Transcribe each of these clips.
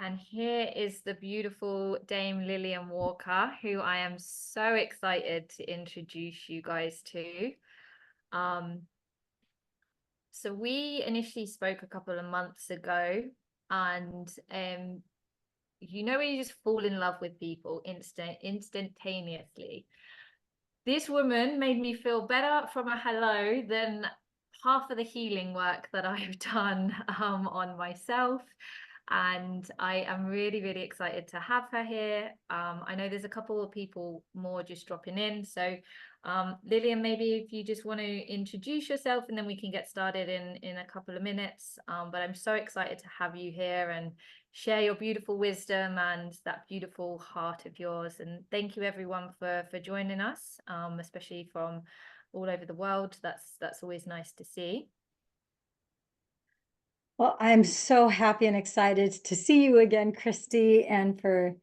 And here is the beautiful Dame Lillian Walker, who I am so excited to introduce you guys to. So we initially spoke a couple of months ago, and you know when you just fall in love with people instantaneously. This woman made me feel better from a hello than half of the healing work that I've done on myself. And I am really, really excited to have her here. I know there's a couple of people more just dropping in. So Lillian, maybe if you just want to introduce yourself and then we can get started in a couple of minutes. But I'm so excited to have you here and share your beautiful wisdom and that beautiful heart of yours. And thank you everyone for joining us, especially from all over the world. That's always nice to see. Well, I'm so happy and excited to see you again, Kirsty, and for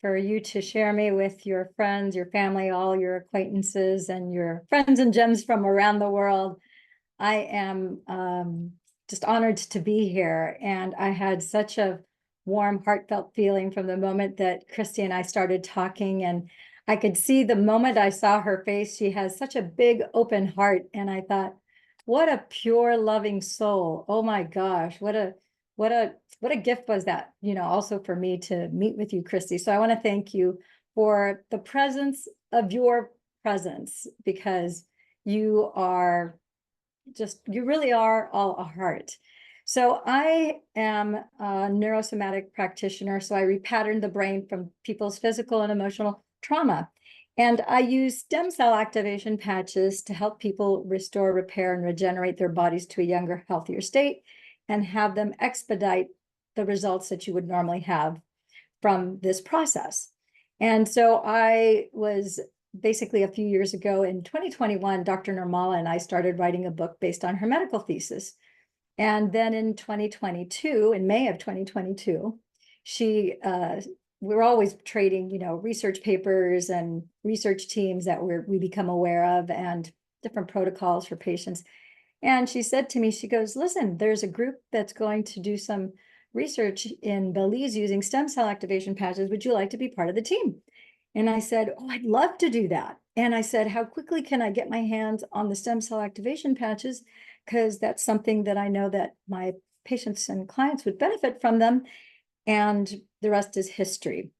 you to share me with your friends, your family, all your acquaintances, and your friends and gems from around the world. I am just honored to be here, and I had such a warm, heartfelt feeling from the moment that Kirsty and I started talking, and I could see the moment I saw her face. She has such a big, open heart, and I thought, what a pure, loving soul. Oh my gosh, what a gift was that, also for me to meet with you, Kirsty. So I want to thank you for the presence of your presence, because you really are all a heart. So I am a neurosomatic practitioner. So I repattern the brain from people's physical and emotional trauma. And I use stem cell activation patches to help people restore, repair, and regenerate their bodies to a younger, healthier state and have them expedite the results that you would normally have from this process. And so I was basically a few years ago in 2021, Dr. Nirmala and I started writing a book based on her medical thesis. And then in 2022, in May of 2022, we're always trading, research papers and research teams that we become aware of and different protocols for patients. And she said to me, she goes, listen, there's a group that's going to do some research in Belize using stem cell activation patches. Would you like to be part of the team? And I said, oh, I'd love to do that. And I said, how quickly can I get my hands on the stem cell activation patches? Because that's something that I know that my patients and clients would benefit from them. And the rest is history.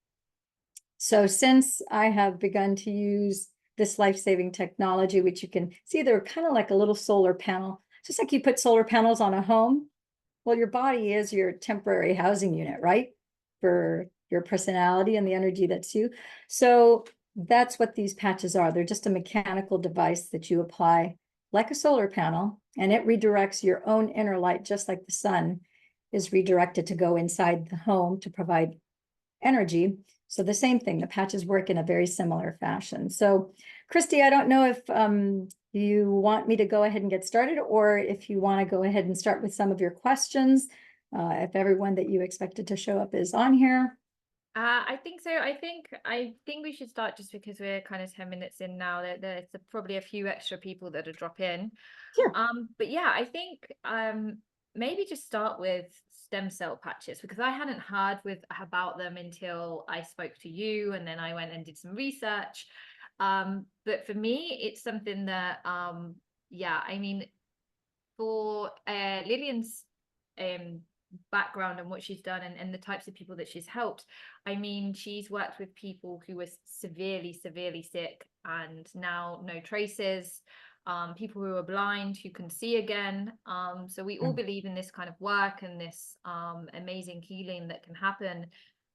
So since I have begun to use this life-saving technology, which you can see, they're kind of like a little solar panel, just like you put solar panels on a home. Well, your body is your temporary housing unit, right? For your personality and the energy that's you. So that's what these patches are. They're just a mechanical device that you apply like a solar panel, and it redirects your own inner light, just like the sun is redirected to go inside the home to provide energy. So the same thing, the patches work in a very similar fashion. So Kirsty, I don't know if you want me to go ahead and get started, or if you want to go ahead and start with some of your questions, if everyone that you expected to show up is on here. I think so. I think we should start just because we're kind of 10 minutes in now. There's probably a few extra people that are drop in. Sure. But yeah, I think maybe just start with stem cell patches, because I hadn't heard about them until I spoke to you, and then I went and did some research. But for me, it's something that yeah, I mean, for Lillian's background and what she's done and the types of people that she's helped, I mean, she's worked with people who were severely sick and now no traces, people who are blind who can see again. So we all believe in this kind of work and this amazing healing that can happen.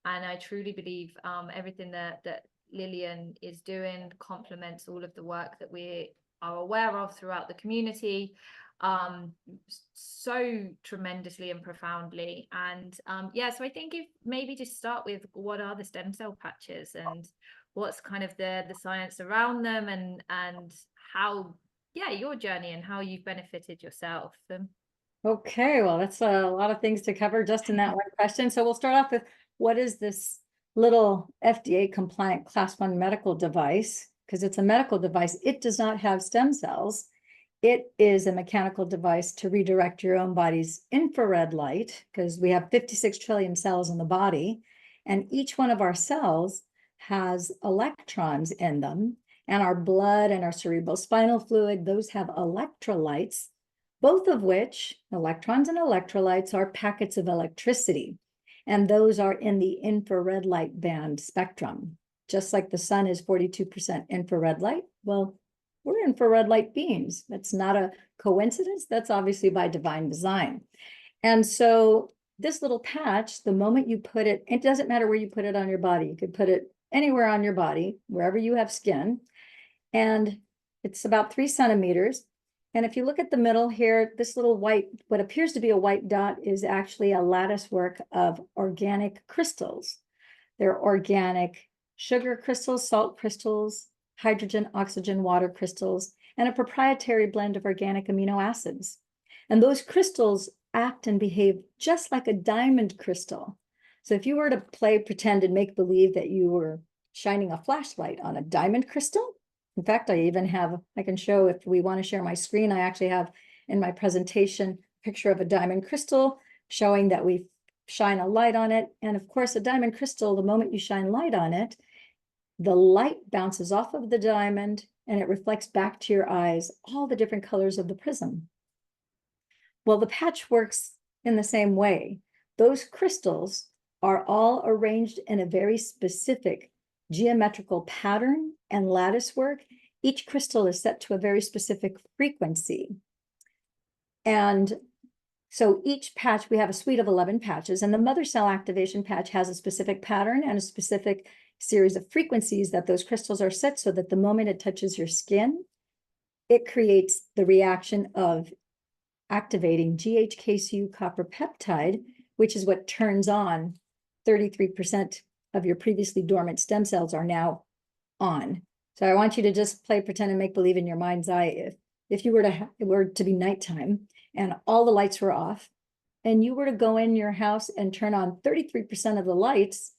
And I truly believe everything that Lillian is doing complements all of the work that we are aware of throughout the community, so tremendously and profoundly. And yeah, so I think if maybe just start with what are the stem cell patches and what's kind of the science around them, and how, yeah, your journey and how you've benefited yourself. Okay, well, that's a lot of things to cover just in that one question. So we'll start off with, what is this little FDA compliant class 1 medical device? Because it's a medical device. It does not have stem cells. It is a mechanical device to redirect your own body's infrared light, because we have 56 trillion cells in the body, and each one of our cells has electrons in them, and our blood and our cerebral spinal fluid, those have electrolytes, both of which, electrons and electrolytes, are packets of electricity, and those are in the infrared light band spectrum. Just like the sun is 42% infrared light, well, we're infrared light beings. That's not a coincidence. That's obviously by divine design. And so this little patch, the moment you put it, it doesn't matter where you put it on your body. You could put it anywhere on your body, wherever you have skin. And it's about 3 centimeters. And if you look at the middle here, this little white, what appears to be a white dot is actually a lattice work of organic crystals. They're organic sugar crystals, salt crystals, hydrogen, oxygen, water crystals, and a proprietary blend of organic amino acids. And those crystals act and behave just like a diamond crystal. So if you were to pretend and make believe that you were shining a flashlight on a diamond crystal, in fact, I can show, if we want to share my screen, I actually have in my presentation a picture of a diamond crystal showing that we shine a light on it. And of course, a diamond crystal, the moment you shine light on it, the light bounces off of the diamond and it reflects back to your eyes all the different colors of the prism. Well, the patch works in the same way. Those crystals are all arranged in a very specific geometrical pattern and lattice work. Each crystal is set to a very specific frequency. And so each patch, we have a suite of 11 patches, and the mother cell activation patch has a specific pattern and a specific series of frequencies that those crystals are set so that the moment it touches your skin, it creates the reaction of activating GHK-Cu copper peptide, which is what turns on 33% of your previously dormant stem cells are now on. So I want you to just pretend and make believe in your mind's eye. If you were to be nighttime and all the lights were off, and you were to go in your house and turn on 33% of the lights,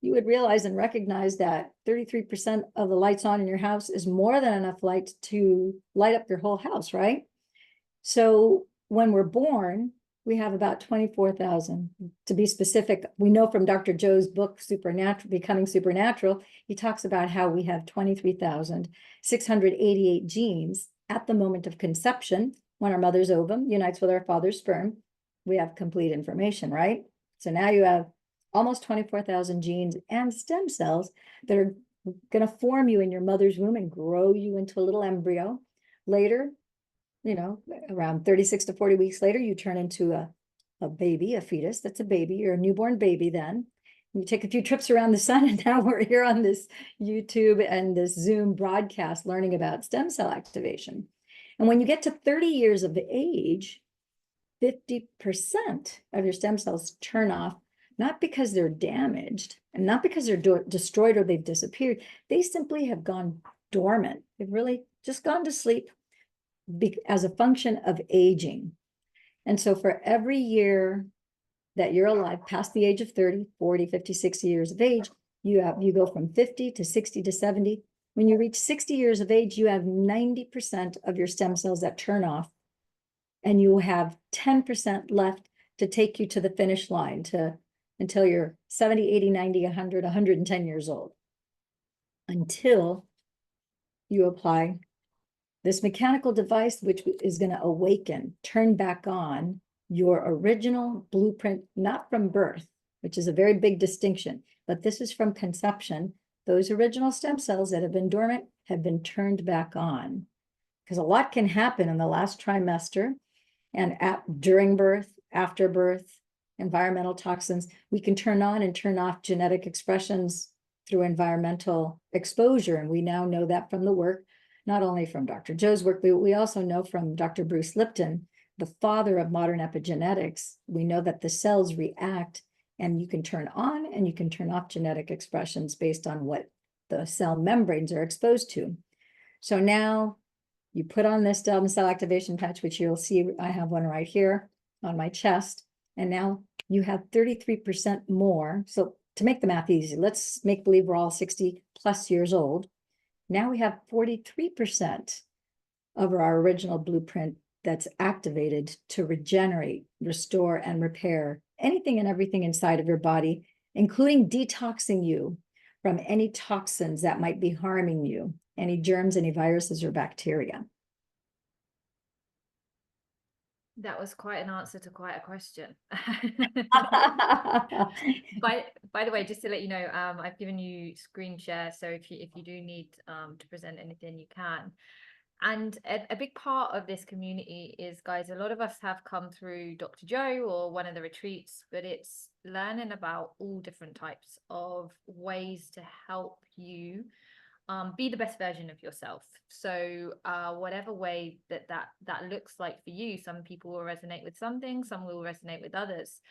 you would realize and recognize that 33% of the lights on in your house is more than enough light to light up your whole house, right? So when we're born, we have about 24,000. To be specific, we know from Dr. Joe's book, Becoming Supernatural, he talks about how we have 23,688 genes at the moment of conception. When our mother's ovum unites with our father's sperm, we have complete information, right? So now you have almost 24,000 genes and stem cells that are going to form you in your mother's womb and grow you into a little embryo. Later, around 36 to 40 weeks later, you turn into a baby, a fetus. That's a baby. You're a newborn baby then. You take a few trips around the sun, and now we're here on this YouTube and this Zoom broadcast learning about stem cell activation. And when you get to 30 years of age, 50% of your stem cells turn off, not because they're damaged and not because they're destroyed or they've disappeared. They simply have gone dormant. They've really just gone to sleep as a function of aging. And so for every year that you're alive past the age of 30, 40, 50, 60 years of age, you go from 50 to 60 to 70. When you reach 60 years of age, you have 90% of your stem cells that turn off, and you have 10% left to take you to the finish line until you're 70, 80, 90, 100, 110 years old, until you apply this mechanical device, which is going to awaken, turn back on your original blueprint, not from birth, which is a very big distinction, but this is from conception. Those original stem cells that have been dormant have been turned back on, because a lot can happen in the last trimester and during birth, after birth, environmental toxins. We can turn on and turn off genetic expressions through environmental exposure. And we now know that from the work, not only from Dr. Joe's work, but we also know from Dr. Bruce Lipton, the father of modern epigenetics. We know that the cells react, and you can turn on and you can turn off genetic expressions based on what the cell membranes are exposed to. So now you put on this stem cell activation patch, which you'll see, I have one right here on my chest. And now you have 33% more. So to make the math easy, let's make believe we're all 60 plus years old. Now we have 43% of our original blueprint that's activated to regenerate, restore, and repair anything and everything inside of your body, including detoxing you from any toxins that might be harming you, any germs, any viruses or bacteria. That was quite an answer to quite a question. By the way, just to let you know, I've given you screen share, so if you do need to present anything, you can. And a big part of this community is, guys, a lot of us have come through Dr. Joe or one of the retreats, but it's learning about all different types of ways to help you be the best version of yourself. So whatever way that looks like for you, some people will resonate with some things, some will resonate with others.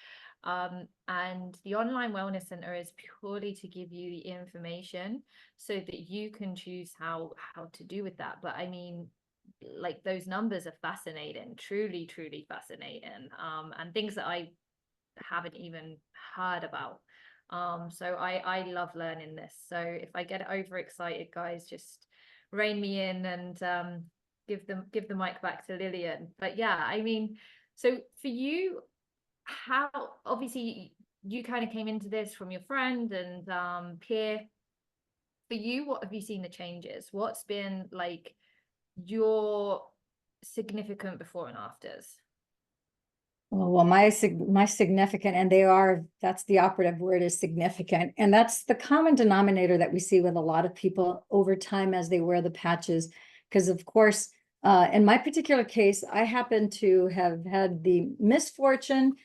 And the online wellness center is purely to give you the information so that you can choose how to do with that. But I mean, like, those numbers are fascinating, truly fascinating, and things that I haven't even heard about. So I love learning this. So if I get overexcited, guys, just rein me in and give the mic back to Lillian. But yeah, I mean, so for you, how, obviously you kind of came into this from your friend and peer. For you, what have you seen the changes? What's been like your significant before and afters? Well, my significant, and that's the operative word, is significant. And that's the common denominator that we see with a lot of people over time as they wear the patches. Because of course, in my particular case, I happen to have had the misfortune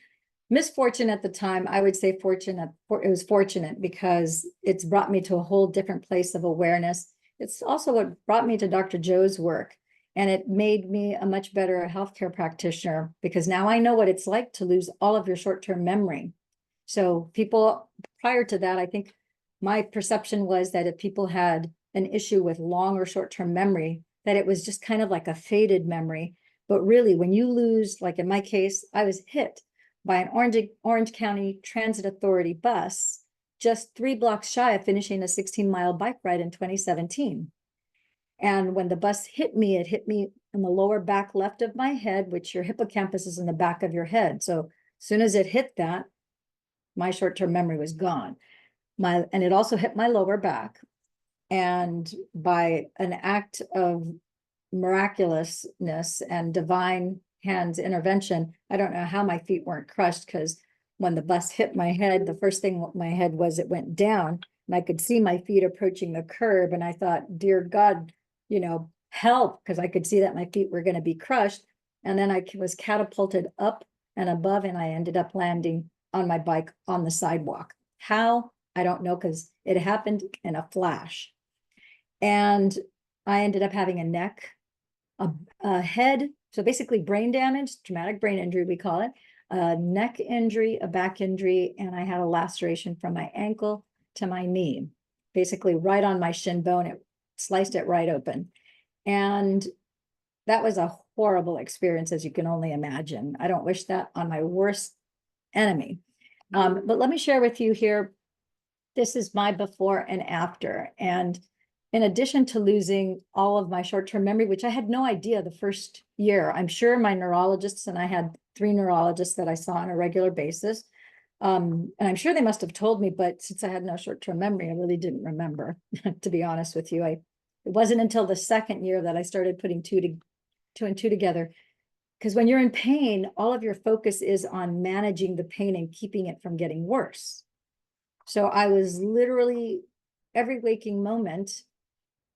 at the time. I would say fortunate. It was fortunate because it's brought me to a whole different place of awareness. It's also what brought me to Dr. Joe's work. And it made me a much better healthcare practitioner because now I know what it's like to lose all of your short-term memory. So people, prior to that, I think my perception was that if people had an issue with long or short-term memory, that it was just kind of like a faded memory. But really, when you lose, like in my case, I was hit by an Orange County Transit Authority bus just 3 blocks shy of finishing a 16-mile bike ride in 2017. And when the bus hit me, it hit me in the lower back left of my head, which your hippocampus is in the back of your head. So as soon as it hit that, my short-term memory was gone. And it also hit my lower back. And by an act of miraculousness and divine hands intervention, I don't know how my feet weren't crushed, because when the bus hit my head, the first thing my head was, it went down and I could see my feet approaching the curb. And I thought, dear God, help, because I could see that my feet were going to be crushed. And then I was catapulted up and above, and I ended up landing on my bike on the sidewalk. How? I don't know, because it happened in a flash. And I ended up having a neck, a head, so basically brain damage, traumatic brain injury, we call it, a neck injury, a back injury, and I had a laceration from my ankle to my knee, basically right on my shin bone. It sliced it right open. And that was a horrible experience, as you can only imagine. I don't wish that on my worst enemy. But let me share with you here, this is my before and after. And in addition to losing all of my short-term memory, which I had no idea the first year, I'm sure my neurologists, and I had 3 neurologists that I saw on a regular basis, and I'm sure they must have told me, but since I had no short-term memory, I really didn't remember, to be honest with you. It wasn't until the second year that I started putting two and two together. Because when you're in pain, all of your focus is on managing the pain and keeping it from getting worse. So I was literally, every waking moment,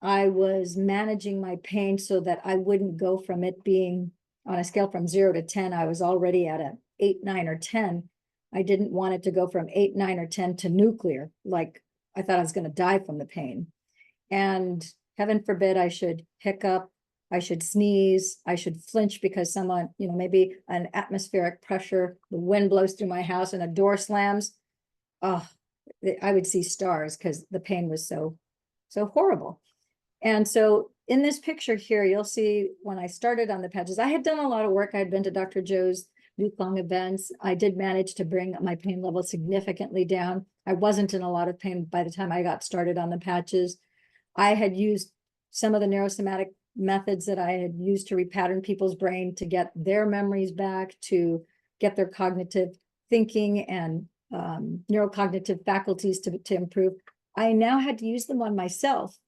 I was managing my pain so that I wouldn't go from it being on a scale from 0 to 10. I was already at an 8, 9, or 10. I didn't want it to go from 8, 9, or 10 to nuclear. Like, I thought I was going to die from the pain. And heaven forbid I should hiccup, I should sneeze, I should flinch because someone, maybe an atmospheric pressure, the wind blows through my house and a door slams. Oh, I would see stars because the pain was so horrible. And so in this picture here, you'll see when I started on the patches, I had done a lot of work. I had been to Dr. Joe's week-long events. I did manage to bring my pain level significantly down. I wasn't in a lot of pain by the time I got started on the patches. I had used some of the neurosomatic methods that I had used to repattern people's brain to get their memories back, to get their cognitive thinking and neurocognitive faculties to improve, I now had to use them on myself.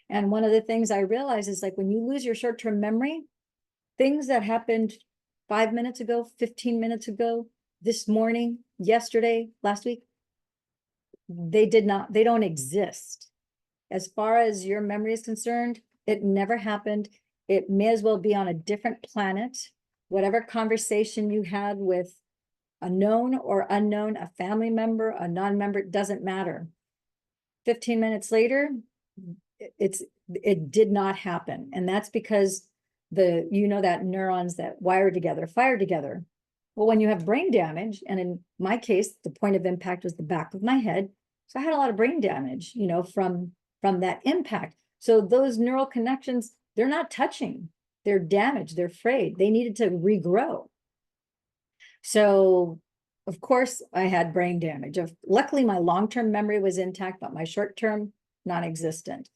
And one of the things I realized is, like, when you lose your short-term memory, things that happened 5 minutes ago, 15 minutes ago, this morning, yesterday, last week, they don't exist. As far as your memory is concerned, it never happened. It may as well be on a different planet. Whatever conversation you had with a known or unknown, a family member, a non-member, it doesn't matter. 15 minutes later, it did not happen. And that's because that neurons that wire together, fire together. Well, when you have brain damage, and in my case, the point of impact was the back of my head. So I had a lot of brain damage, from that impact. So those neural connections, they're not touching, they're damaged, they're frayed, they needed to regrow. So of course I had brain damage. Luckily my long-term memory was intact, but my short-term, non-existent.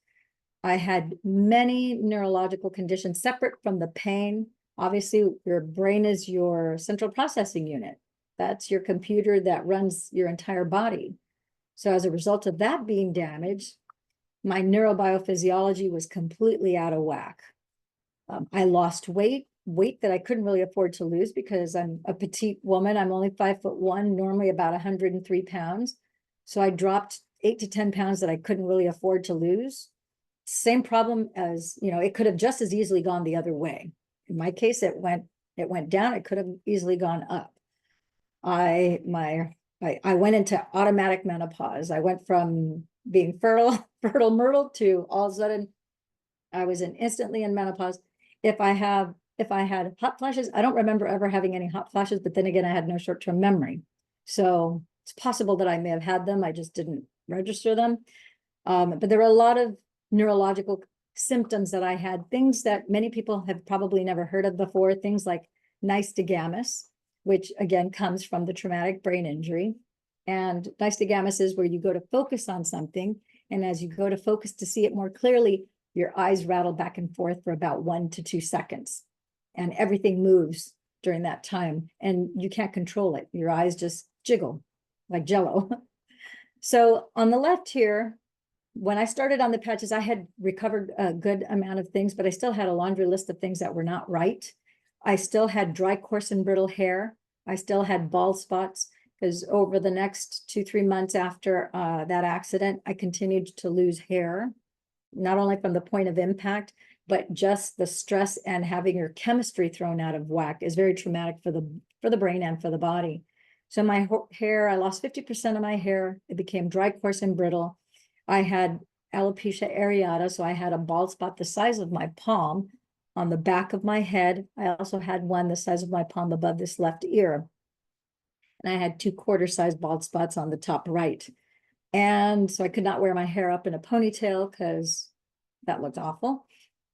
I had many neurological conditions separate from the pain. Obviously, your brain is your central processing unit. That's your computer that runs your entire body. So as a result of that being damaged, my neurobiophysiology was completely out of whack. I lost weight that I couldn't really afford to lose because I'm a petite woman. I'm only 5'1", normally about 103 pounds. So I dropped 8 to 10 pounds that I couldn't really afford to lose. Same problem as, it could have just as easily gone the other way. In my case, it went down. It could have easily gone up. I went into automatic menopause. I went from being fertile myrtle to all of a sudden I was instantly in menopause. If I had hot flashes, I don't remember ever having any hot flashes, but then again, I had no short-term memory. So it's possible that I may have had them. I just didn't register them. But there were a lot of neurological symptoms that I had, things that many people have probably never heard of before, things like nystagmus, which again comes from the traumatic brain injury. And nystagmus is where you go to focus on something, and as you go to focus to see it more clearly, your eyes rattle back and forth for about 1 to 2 seconds, and everything moves during that time, and you can't control it. Your eyes just jiggle like jello. So on the left here, when I started on the patches, I had recovered a good amount of things, but I still had a laundry list of things that were not right. I still had dry, coarse, and brittle hair. I still had bald spots, because over the next 2-3 months after that accident, I continued to lose hair, not only from the point of impact, but just the stress and having your chemistry thrown out of whack is very traumatic for the brain and for the body. So my hair, I lost 50% of my hair. It became dry, coarse, and brittle. I had alopecia areata, so I had a bald spot the size of my palm on the back of my head. I also had one the size of my palm above this left ear. And I had 2 quarter-sized bald spots on the top right. And so I could not wear my hair up in a ponytail because that looked awful.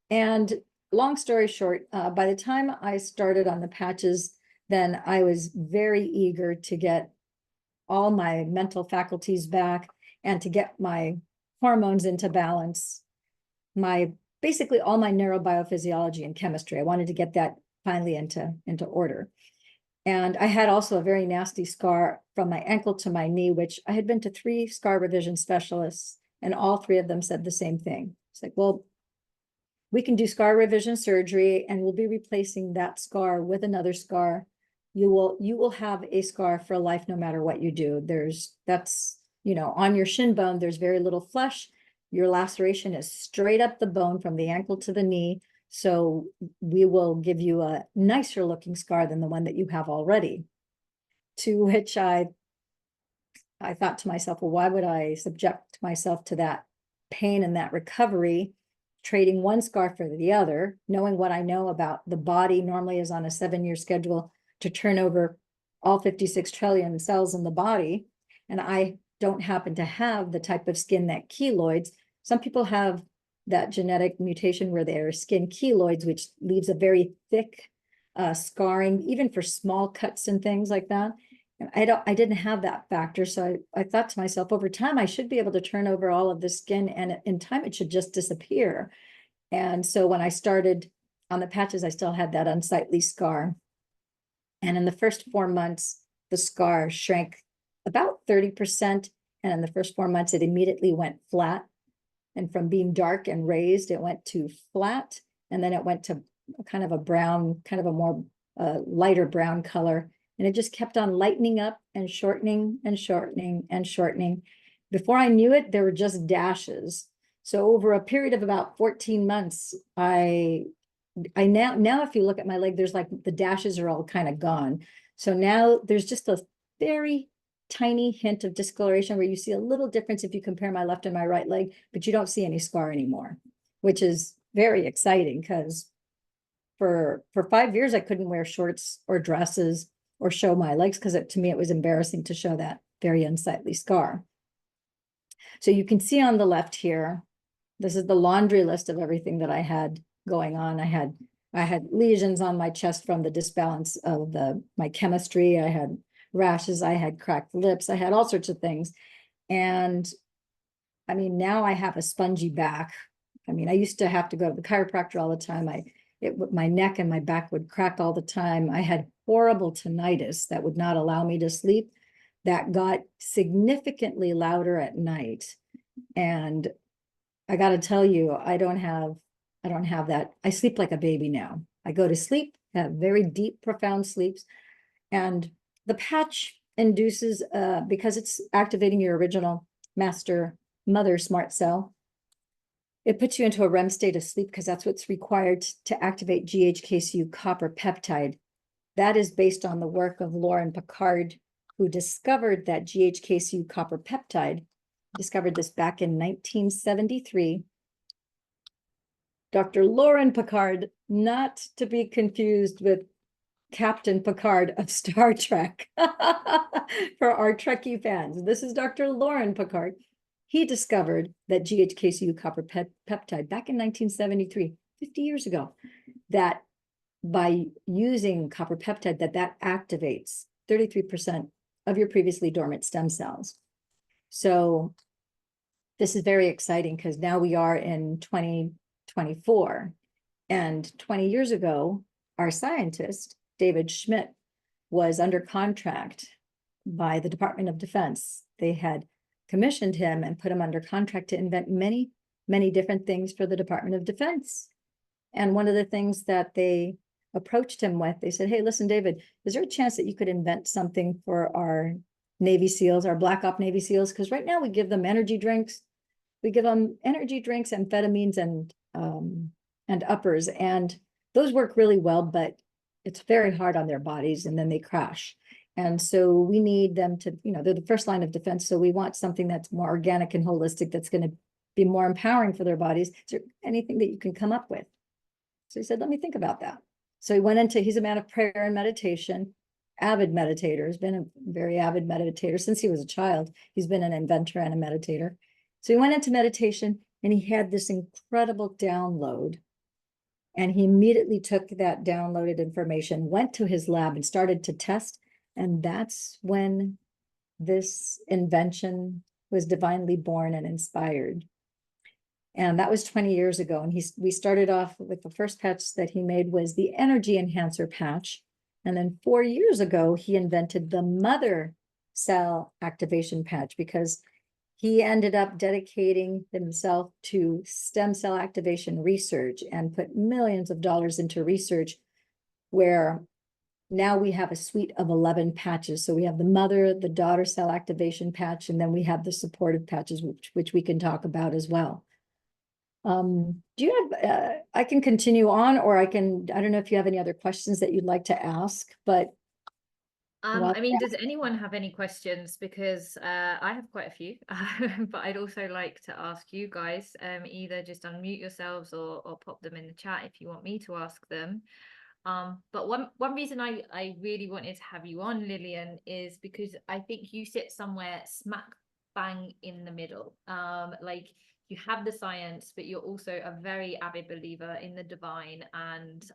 And long story short, by the time I started on the patches, then I was very eager to get all my mental faculties back and to get my hormones into balance, basically all my neurobiophysiology and chemistry. I wanted to get that finally into order. And I had also a very nasty scar from my ankle to my knee, which I had been to 3 scar revision specialists, and all 3 of them said the same thing. It's like, well, we can do scar revision surgery and we'll be replacing that scar with another scar. You will have a scar for life no matter what you do. On your shin bone, there's very little flesh. Your laceration is straight up the bone from the ankle to the knee. So we will give you a nicer looking scar than the one that you have already. To which I thought to myself, well, why would I subject myself to that pain and that recovery, trading one scar for the other, knowing what I know about the body normally is on a 7-year schedule to turn over all 56 trillion cells in the body. And I don't happen to have the type of skin that keloids. Some people have that genetic mutation where they're skin keloids, which leaves a very thick scarring, even for small cuts and things like that. I didn't have that factor. So I thought to myself, over time, I should be able to turn over all of the skin, and in time, it should just disappear. And so when I started on the patches, I still had that unsightly scar. And in the first 4 months, the scar shrank about 30%. And in the first 4 months, it immediately went flat. And from being dark and raised, it went to flat. And then it went to kind of a brown, kind of a more lighter brown color. And it just kept on lightening up and shortening and shortening and shortening. Before I knew it, there were just dashes. So over a period of about 14 months, I now if you look at my leg, there's like the dashes are all kind of gone. So now there's just a very tiny hint of discoloration where you see a little difference if you compare my left and my right leg, but you don't see any scar anymore, which is very exciting because for 5 years I couldn't wear shorts or dresses or show my legs because to me it was embarrassing to show that very unsightly scar. So you can see on the left here, this is the laundry list of everything that I had going on. I had lesions on my chest from the disbalance of my chemistry. I had rashes, I had cracked lips, I had all sorts of things. And I mean, now I have a spongy back. I mean, I used to have to go to the chiropractor all the time. My neck and my back would crack all the time. I had horrible tinnitus that would not allow me to sleep. That got significantly louder at night. And I got to tell you, I don't have that. I sleep like a baby now. I go to sleep, have very deep, profound sleeps. And the patch induces, because it's activating your original master mother smart cell, it puts you into a REM state of sleep because that's what's required to activate GHKCU copper peptide. That is based on the work of Lauren Picard, who discovered that GHKCU copper peptide, discovered this back in 1973. Dr. Lauren Picard, not to be confused with Captain Picard of Star Trek. For our Trekkie fans, this is Dr. Lauren Picard. He discovered that GHKCU copper peptide back in 1973, 50 years ago, that by using copper peptide, that activates 33% of your previously dormant stem cells. So this is very exciting because now we are in 2024. And 20 years ago, our scientist, David Schmidt, was under contract by the Department of Defense. They had commissioned him and put him under contract to invent many, many different things for the Department of Defense. And one of the things that they approached him with, they said, hey, listen, David, is there a chance that you could invent something for our Navy SEALs, our Black Op Navy SEALs? Because right now we give them energy drinks. We give them energy drinks, amphetamines, and uppers. And those work really well, but it's very hard on their bodies and then they crash. And so we need them to, they're the first line of defense. So we want something that's more organic and holistic, that's going to be more empowering for their bodies. Is there anything that you can come up with? So he said, let me think about that. So he went into, he's a man of prayer and meditation, avid meditator, has been a very avid meditator since he was a child. He's been an inventor and a meditator. So he went into meditation and he had this incredible download. And he immediately took that downloaded information, went to his lab and started to test. And that's when this invention was divinely born and inspired. And that was 20 years ago. And we started off with the first patch that he made was the energy enhancer patch. And then 4 years ago, he invented the mother cell activation patch because he ended up dedicating himself to stem cell activation research and put millions of dollars into research, where now we have a suite of 11 patches. So we have the mother, the daughter cell activation patch, and then we have the supportive patches, which we can talk about as well. Do you have, I can continue on, or I don't know if you have any other questions that you'd like to ask, but. I mean, does anyone have any questions? Because I have quite a few, but I'd also like to ask you guys, either just unmute yourselves or pop them in the chat if you want me to ask them. But one reason I really wanted to have you on, Lillian, is because I think you sit somewhere smack bang in the middle. Like, you have the science, but you're also a very avid believer in the divine and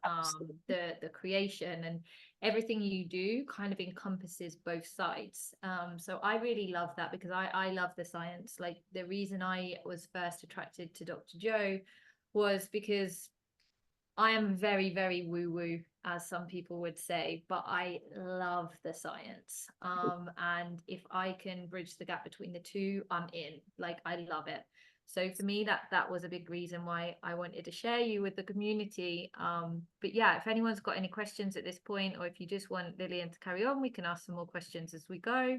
the creation, and everything you do kind of encompasses both sides. So I really love that because I love the science. Like, the reason I was first attracted to Dr. Joe was because I am very, very woo-woo, as some people would say, but I love the science. And if I can bridge the gap between the two, I'm in. Like, I love it. So for me, that was a big reason why I wanted to share you with the community. But yeah, if anyone's got any questions at this point, or if you just want Lillian to carry on, we can ask some more questions as we go.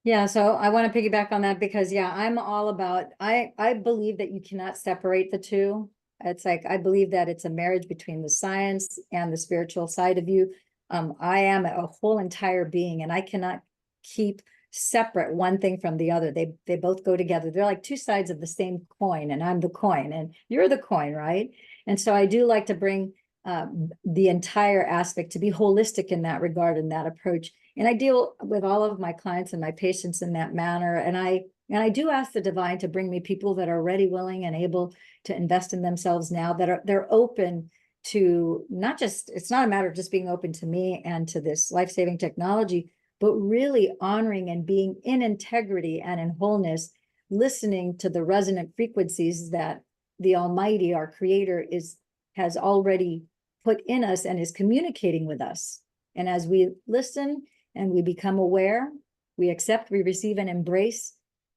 Yeah, so I want to piggyback on that because yeah, I'm all about, I believe that you cannot separate the two. It's like, I believe that it's a marriage between the science and the spiritual side of you. I am a whole entire being, and I cannot keep separate one thing from the other. They both go together. They're like two sides of the same coin, and I'm the coin and you're the coin, right? And so I do like to bring the entire aspect, to be holistic in that regard, in that approach. And I deal with all of my clients and my patients in that manner. And I do ask the divine to bring me people that are ready, willing, and able to invest in themselves now, that they're open to not just, it's not a matter of just being open to me and to this life-saving technology, but really honoring and being in integrity and in wholeness, listening to the resonant frequencies that the Almighty, our Creator, has already put in us and is communicating with us. And as we listen and we become aware, we accept, we receive, and embrace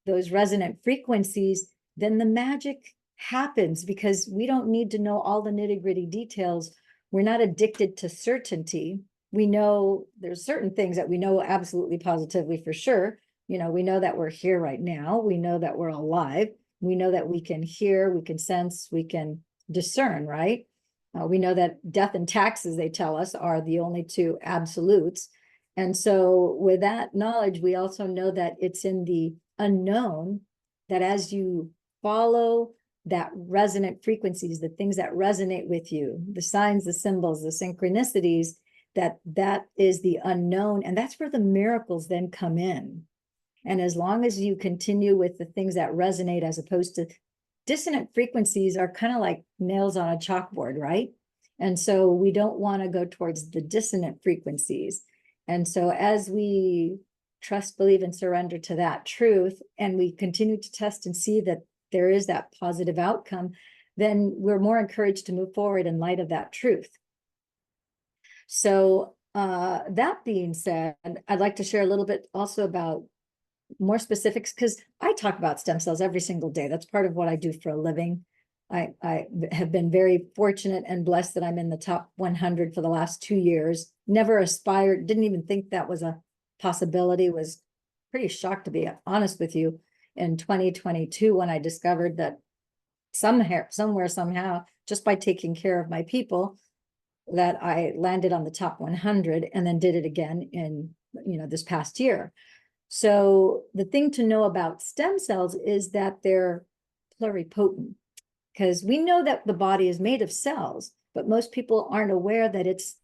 those resonant frequencies, then the magic happens, because we don't need to know all the nitty-gritty details. We're not addicted to certainty. We know there's certain things that we know absolutely positively for sure. You know, we know that we're here right now. We know that we're alive. We know that we can hear, we can sense, we can discern, right? We know that death and taxes, they tell us, are the only two absolutes. And so with that knowledge, we also know that it's in the unknown, that as you follow that resonant frequencies, the things that resonate with you, the signs, the symbols, the synchronicities, that is the unknown. And that's where the miracles then come in. And as long as you continue with the things that resonate, as opposed to dissonant frequencies, are kind of like nails on a chalkboard, right? And so we don't want to go towards the dissonant frequencies. And so as we trust, believe, and surrender to that truth, and we continue to test and see that there is that positive outcome, then we're more encouraged to move forward in light of that truth. So that being said, I'd like to share a little bit also about more specifics, because I talk about stem cells every single day. That's part of what I do for a living. I have been very fortunate and blessed that I'm in the top 100 for the last 2 years. Never aspired, didn't even think that was a possibility. Was pretty shocked, to be honest with you, in 2022 when I discovered that somewhere, somehow, just by taking care of my people, that I landed on the top 100, and then did it again in, this past year. So the thing to know about stem cells is that they're pluripotent, because we know that the body is made of cells, but most people aren't aware that it's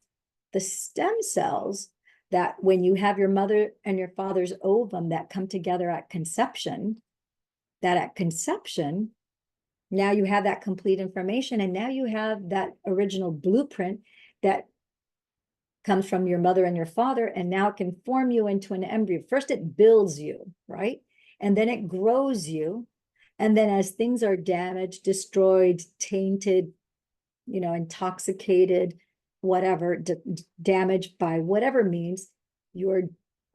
the stem cells that, when you have your mother and your father's ovum that come together at conception, that at conception, now you have that complete information, and now you have that original blueprint that comes from your mother and your father, and now it can form you into an embryo. First, it builds you, right? And then it grows you. And then as things are damaged, destroyed, tainted, intoxicated, whatever, damaged by whatever means, your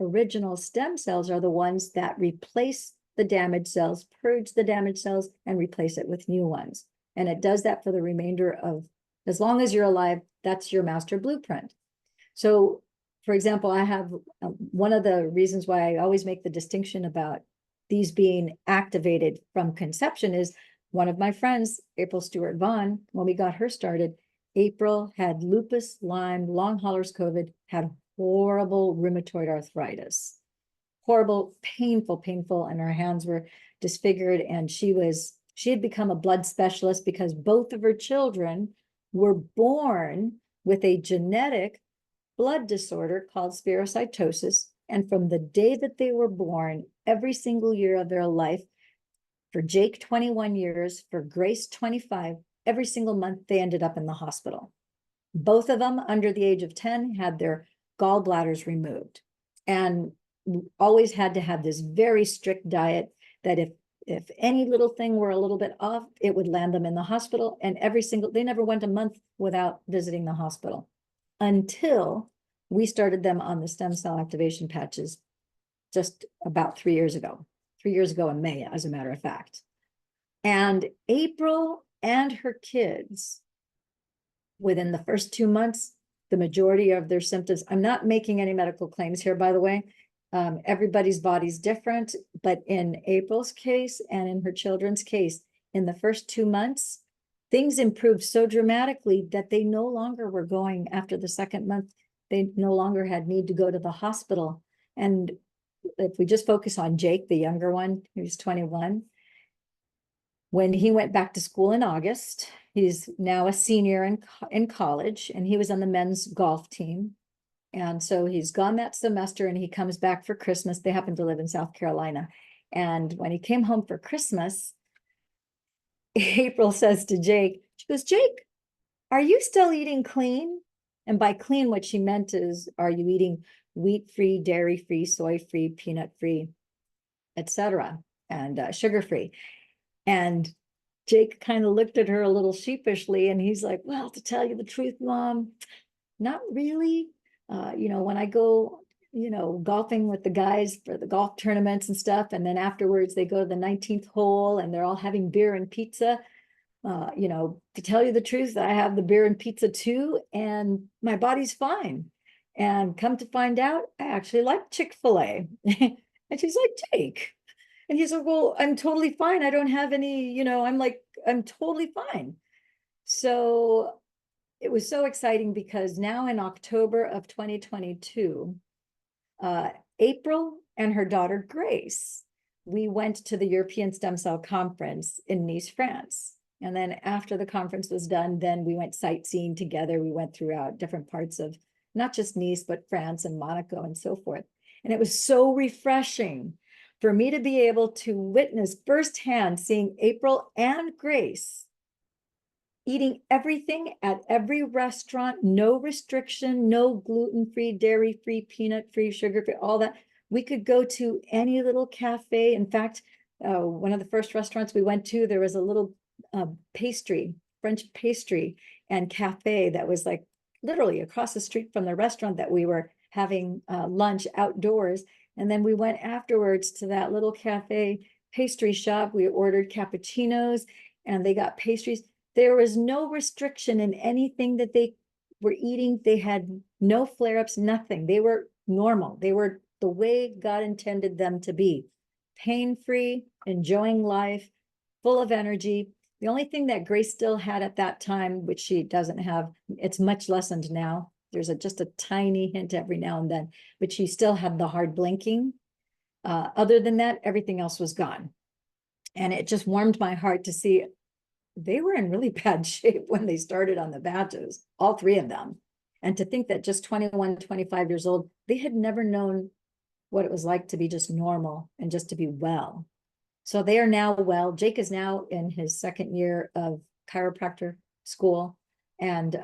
original stem cells are the ones that replace the damaged cells, purge the damaged cells, and replace it with new ones. And it does that for the remainder of, as long as you're alive, that's your master blueprint. So, for example, I have one of the reasons why I always make the distinction about these being activated from conception is one of my friends, April Stewart Vaughn, when we got her started, April had lupus, Lyme, long haulers COVID, had horrible rheumatoid arthritis, horrible, painful, and her hands were disfigured. And she had become a blood specialist because both of her children were born with a genetic blood disorder called spherocytosis. And from the day that they were born, every single year of their life, for Jake 21 years, for Grace 25, every single month they ended up in the hospital. Both of them, under the age of 10, had their gallbladders removed, and always had to have this very strict diet that If any little thing were a little bit off, it would land them in the hospital. And they never went a month without visiting the hospital until we started them on the stem cell activation patches just about 3 years ago. 3 years ago in May, as a matter of fact. And April and her kids, within the first 2 months, the majority of their symptoms, I'm not making any medical claims here, by the way. Everybody's body's different, but in April's case and in her children's case, in the first 2 months, things improved so dramatically that they no longer were going after the second month. They no longer had need to go to the hospital. And if we just focus on Jake, the younger one, who's 21, when he went back to school in August, he's now a senior in college, and he was on the men's golf team. And so he's gone that semester and he comes back for Christmas. They happen to live in South Carolina. And when he came home for Christmas, April says to Jake, she goes, Jake, are you still eating clean? And by clean, what she meant is, are you eating wheat-free, dairy-free, soy-free, peanut-free, etc., and sugar-free? And Jake kind of looked at her a little sheepishly, and he's like, well, to tell you the truth, Mom, not really. When I go, golfing with the guys for the golf tournaments and stuff, and then afterwards they go to the 19th hole and they're all having beer and pizza. To tell you the truth, I have the beer and pizza too, and my body's fine. And come to find out, I actually like Chick-fil-A. And she's like, Jake. And he's like, well, I'm totally fine. I don't have any, I'm totally fine. So it was so exciting because now in October of 2022, April and her daughter Grace, we went to the European Stem Cell Conference in Nice, France. And then after the conference was done, then we went sightseeing together. We went throughout different parts of not just Nice, but France and Monaco and so forth. And it was so refreshing for me to be able to witness firsthand seeing April and Grace eating everything at every restaurant, no restriction, no gluten-free, dairy-free, peanut-free, sugar-free, all that. We could go to any little cafe. In fact, one of the first restaurants we went to, there was a little French pastry and cafe that was like literally across the street from the restaurant that we were having lunch outdoors. And then we went afterwards to that little cafe pastry shop. We ordered cappuccinos and they got pastries. There was no restriction in anything that they were eating. They had no flare-ups, nothing. They were normal. They were the way God intended them to be. Pain-free, enjoying life, full of energy. The only thing that Grace still had at that time, which she doesn't have, it's much lessened now. There's just a tiny hint every now and then, but she still had the hard blinking. Other than that, everything else was gone. And it just warmed my heart to see they were in really bad shape when they started on the badges, all three of them. And to think that just 21, 25 years old, they had never known what it was like to be just normal and just to be well. So they are now well. Jake is now in his second year of chiropractor school. And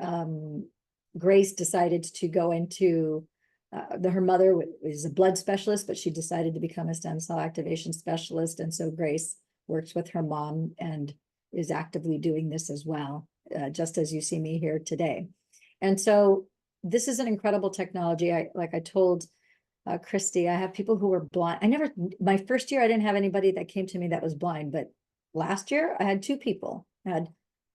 Grace decided to go into, her mother was a blood specialist, but she decided to become a stem cell activation specialist. And so Grace works with her mom and is actively doing this as well, just as you see me here today. And so this is an incredible technology. Like I told Kirsty, I have people who were blind. My first year, I didn't have anybody that came to me that was blind, but last year I had two people. I had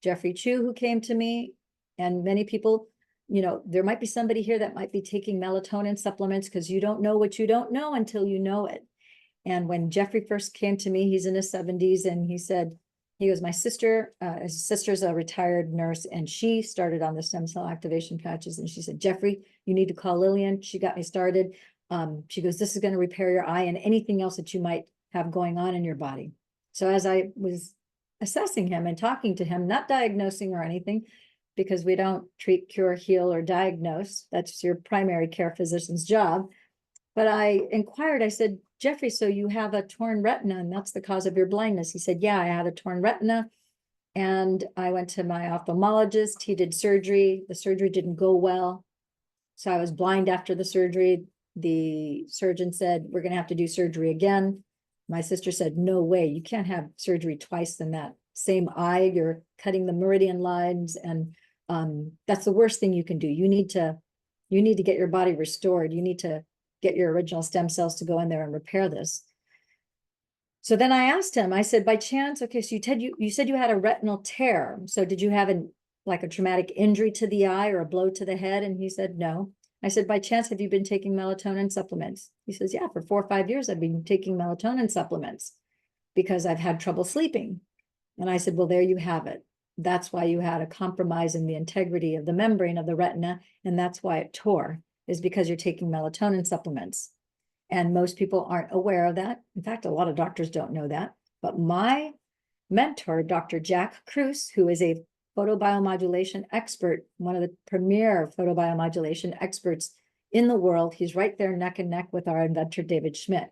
Jeffrey Chu who came to me, and many people, there might be somebody here that might be taking melatonin supplements because you don't know what you don't know until you know it. And when Jeffrey first came to me, he's in his 70s, and he goes, my sister, his sister's a retired nurse, and she started on the stem cell activation patches. And she said, Jeffrey, you need to call Lillian. She got me started. She goes, this is going to repair your eye and anything else that you might have going on in your body. So as I was assessing him and talking to him, not diagnosing or anything, because we don't treat, cure, heal, or diagnose. That's your primary care physician's job. But I inquired, I said, Jeffrey, so you have a torn retina and that's the cause of your blindness. He said, yeah, I had a torn retina. And I went to my ophthalmologist. He did surgery. The surgery didn't go well. So I was blind after the surgery. The surgeon said, we're going to have to do surgery again. My sister said, no way, you can't have surgery twice in that same eye. You're cutting the meridian lines, and that's the worst thing you can do. You need to get your body restored. You need to get your original stem cells to go in there and repair this. So then I asked him, I said, by chance, okay, so you said you had a retinal tear. So did you have like a traumatic injury to the eye or a blow to the head? And he said, no. I said, by chance, have you been taking melatonin supplements? He says, yeah, for 4 or 5 years, I've been taking melatonin supplements because I've had trouble sleeping. And I said, well, there you have it. That's why you had a compromise in the integrity of the membrane of the retina. And that's why it tore, is because you're taking melatonin supplements. And most people aren't aware of that. In fact, a lot of doctors don't know that. But my mentor, Dr. Jack Kruse, who is a photobiomodulation expert, one of the premier photobiomodulation experts in the world, he's right there neck and neck with our inventor, David Schmidt.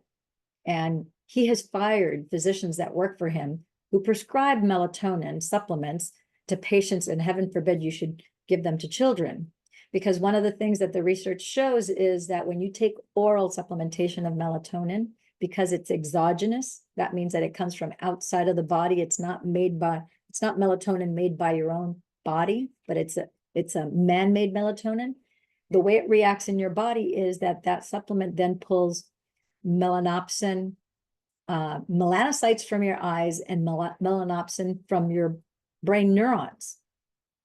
And he has fired physicians that work for him who prescribe melatonin supplements to patients, and heaven forbid you should give them to children. Because one of the things that the research shows is that when you take oral supplementation of melatonin, because it's exogenous, that means that it comes from outside of the body. It's not melatonin made by your own body, but it's a man-made melatonin. The way it reacts in your body is that supplement then pulls melanopsin, melanocytes from your eyes, and melanopsin from your brain neurons.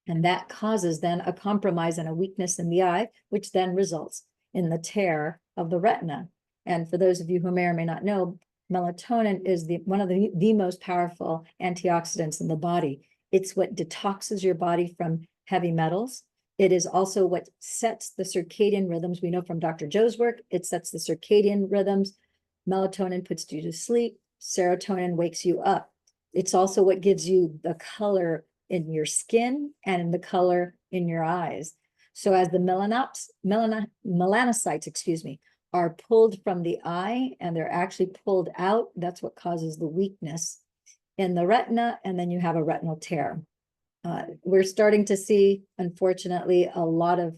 And that causes then a compromise and a weakness in the eye, which then results in the tear of the retina. And for those of you who may or may not know, melatonin is one of the most powerful antioxidants in the body. It's what detoxes your body from heavy metals. It is also what sets the circadian rhythms. We know from Dr. Joe's work, it sets the circadian rhythms. Melatonin puts you to sleep. Serotonin wakes you up. It's also what gives you the color in your skin and the color in your eyes. So as the melanocytes, are pulled from the eye and they're actually pulled out, that's what causes the weakness in the retina, and then you have a retinal tear. We're starting to see, unfortunately, a lot of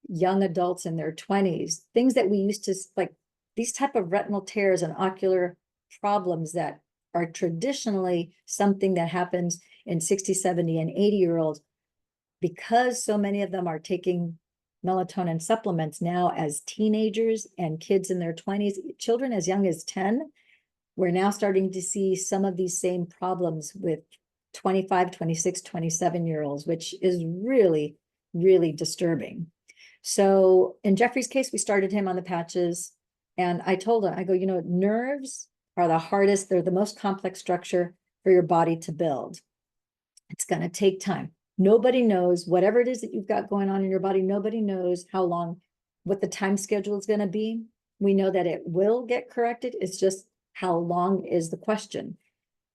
young adults in their 20s, things that we used to, like these type of retinal tears and ocular problems that are traditionally something that happens in 60, 70, and 80-year-olds, because so many of them are taking melatonin supplements now as teenagers and kids in their 20s, children as young as 10, we're now starting to see some of these same problems with 25, 26, 27-year-olds, which is really, really disturbing. So in Jeffrey's case, we started him on the patches, and I told him, I go, nerves are the hardest, they're the most complex structure for your body to build. It's going to take time. Nobody knows, whatever it is that you've got going on in your body, nobody knows how long, what the time schedule is going to be. We know that it will get corrected. It's just how long is the question.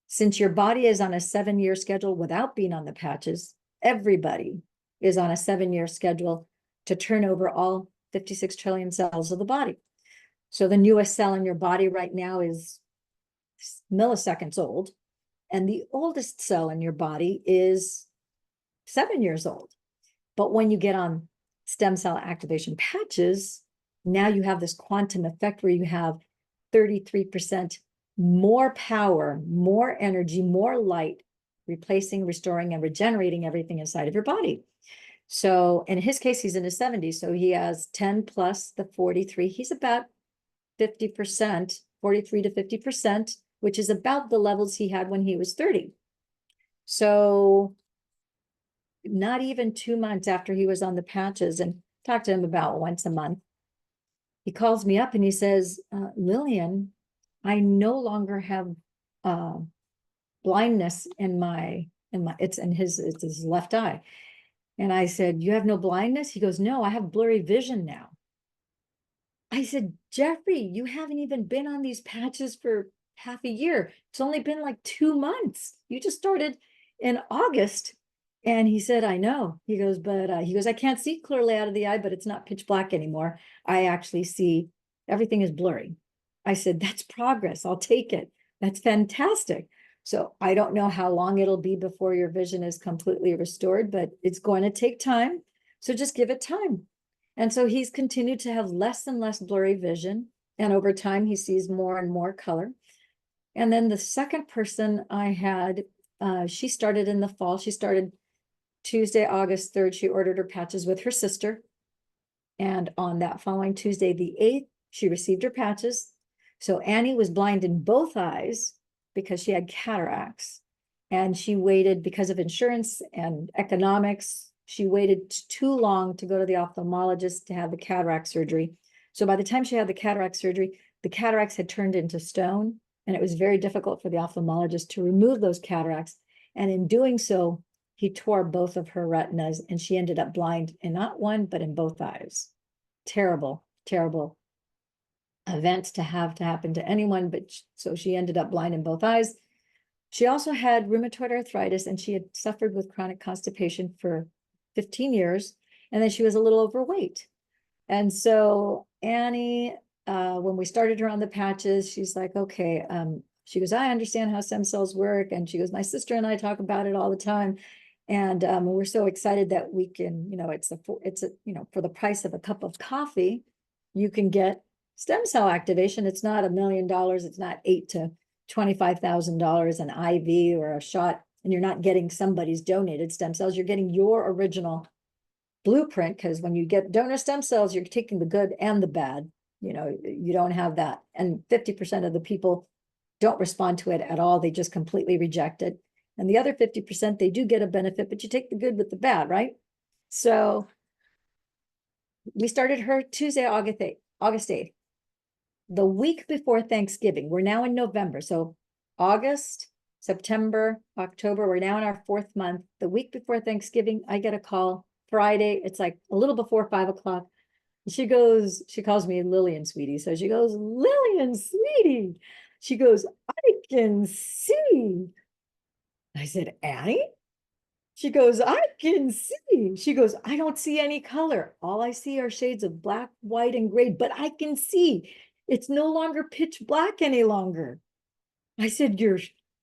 Since your body is on a 7-year schedule without being on the patches, everybody is on a 7-year schedule to turn over all 56 trillion cells of the body. So the newest cell in your body right now is milliseconds old. And the oldest cell in your body is 7 years old. But when you get on stem cell activation patches, now you have this quantum effect where you have 33% more power, more energy, more light, replacing, restoring, and regenerating everything inside of your body. So in his case, he's in his 70s. So he has 10 plus the 43. He's about 50%, 43 to 50%, which is about the levels he had when he was 30. So not even 2 months after he was on the patches, and talked to him about once a month, he calls me up and he says, Lillian, I no longer have blindness it's his left eye. And I said, you have no blindness? He goes, no, I have blurry vision now. I said, Jeffrey, you haven't even been on these patches for half a year. It's only been like 2 months. You just started in August. And he said, I know. He goes, but I can't see clearly out of the eye, but it's not pitch black anymore. I actually see everything is blurry. I said, that's progress. I'll take it. That's fantastic. So I don't know how long it'll be before your vision is completely restored, but it's going to take time. So just give it time. And so he's continued to have less and less blurry vision. And over time, he sees more and more color. And then the second person I had, she started in the fall. She started Tuesday, August 3rd. She ordered her patches with her sister. And on that following Tuesday, the 8th, she received her patches. So Annie was blind in both eyes because she had cataracts. And she waited because of insurance and economics. She waited too long to go to the ophthalmologist to have the cataract surgery. So by the time she had the cataract surgery, the cataracts had turned into stone. And it was very difficult for the ophthalmologist to remove those cataracts. And in doing so, he tore both of her retinas and she ended up blind in not one, but in both eyes. Terrible, terrible event to have to happen to anyone. But so she ended up blind in both eyes. She also had rheumatoid arthritis and she had suffered with chronic constipation for 15 years. And then she was a little overweight. And so Annie, when we started her on the patches, she's like, okay, she goes, I understand how stem cells work. And she goes, my sister and I talk about it all the time. And we're so excited that we can, it's for the price of a cup of coffee, you can get stem cell activation. It's not $1 million. It's not $8,000 to $25,000 an IV or a shot. And you're not getting somebody's donated stem cells. You're getting your original blueprint, because when you get donor stem cells, you're taking the good and the bad. You don't have that. And 50% of the people don't respond to it at all. They just completely reject it. And the other 50%, they do get a benefit, but you take the good with the bad, right? So we started her Tuesday, August 8th. The week before Thanksgiving, we're now in November. So August, September, October, we're now in our 4th month. The week before Thanksgiving, I get a call Friday. It's like a little before 5 o'clock. She calls me Lillian, sweetie. So she goes, Lillian, sweetie. She goes, I can see. I said, Annie? She goes, I can see. She goes, I don't see any color. All I see are shades of black, white, and gray, but I can see. It's no longer pitch black any longer. I said,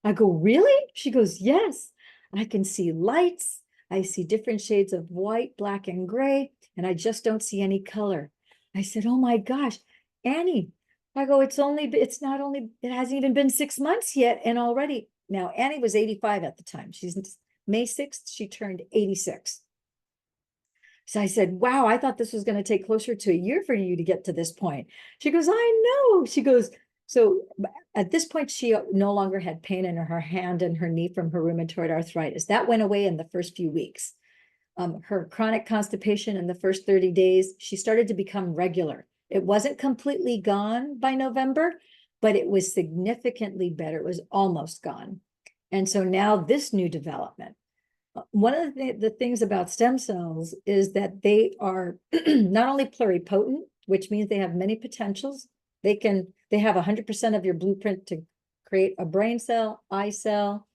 I go, really? She goes, yes. I can see lights. I see different shades of white, black, and gray, and I just don't see any color. I said, oh my gosh, Annie. I go, it hasn't even been 6 months yet. And already, now Annie was 85 at the time. She's May 6th, she turned 86. So I said, wow, I thought this was going to take closer to a year for you to get to this point. She goes, I know. She goes, so at this point, she no longer had pain in her hand and her knee from her rheumatoid arthritis. That went away in the first few weeks. Her chronic constipation in the first 30 days, she started to become regular. It wasn't completely gone by November, but it was significantly better. It was almost gone. And so now this new development, one of the things about stem cells is that they are not only pluripotent, which means they have many potentials. They have 100% of your blueprint to create a brain cell, eye cell,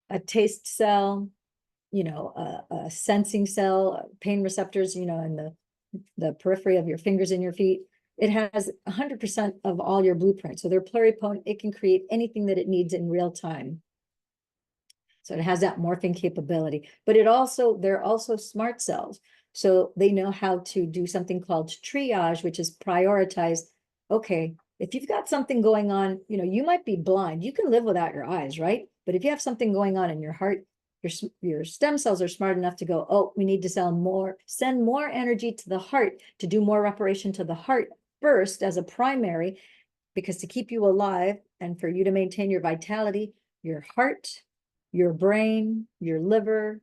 a taste cell, a sensing cell, pain receptors, in the periphery of your fingers and your feet. It has 100% of all your blueprints. So they're pluripotent. It can create anything that it needs in real time. So it has that morphing capability, but they're also smart cells. So they know how to do something called triage, which is prioritize. Okay, if you've got something going on, you might be blind. You can live without your eyes, right? But if you have something going on in your heart, your stem cells are smart enough to go, oh, we need to send more energy to the heart to do more reparation to the heart first as a primary, because to keep you alive and for you to maintain your vitality, your heart, your brain, your liver,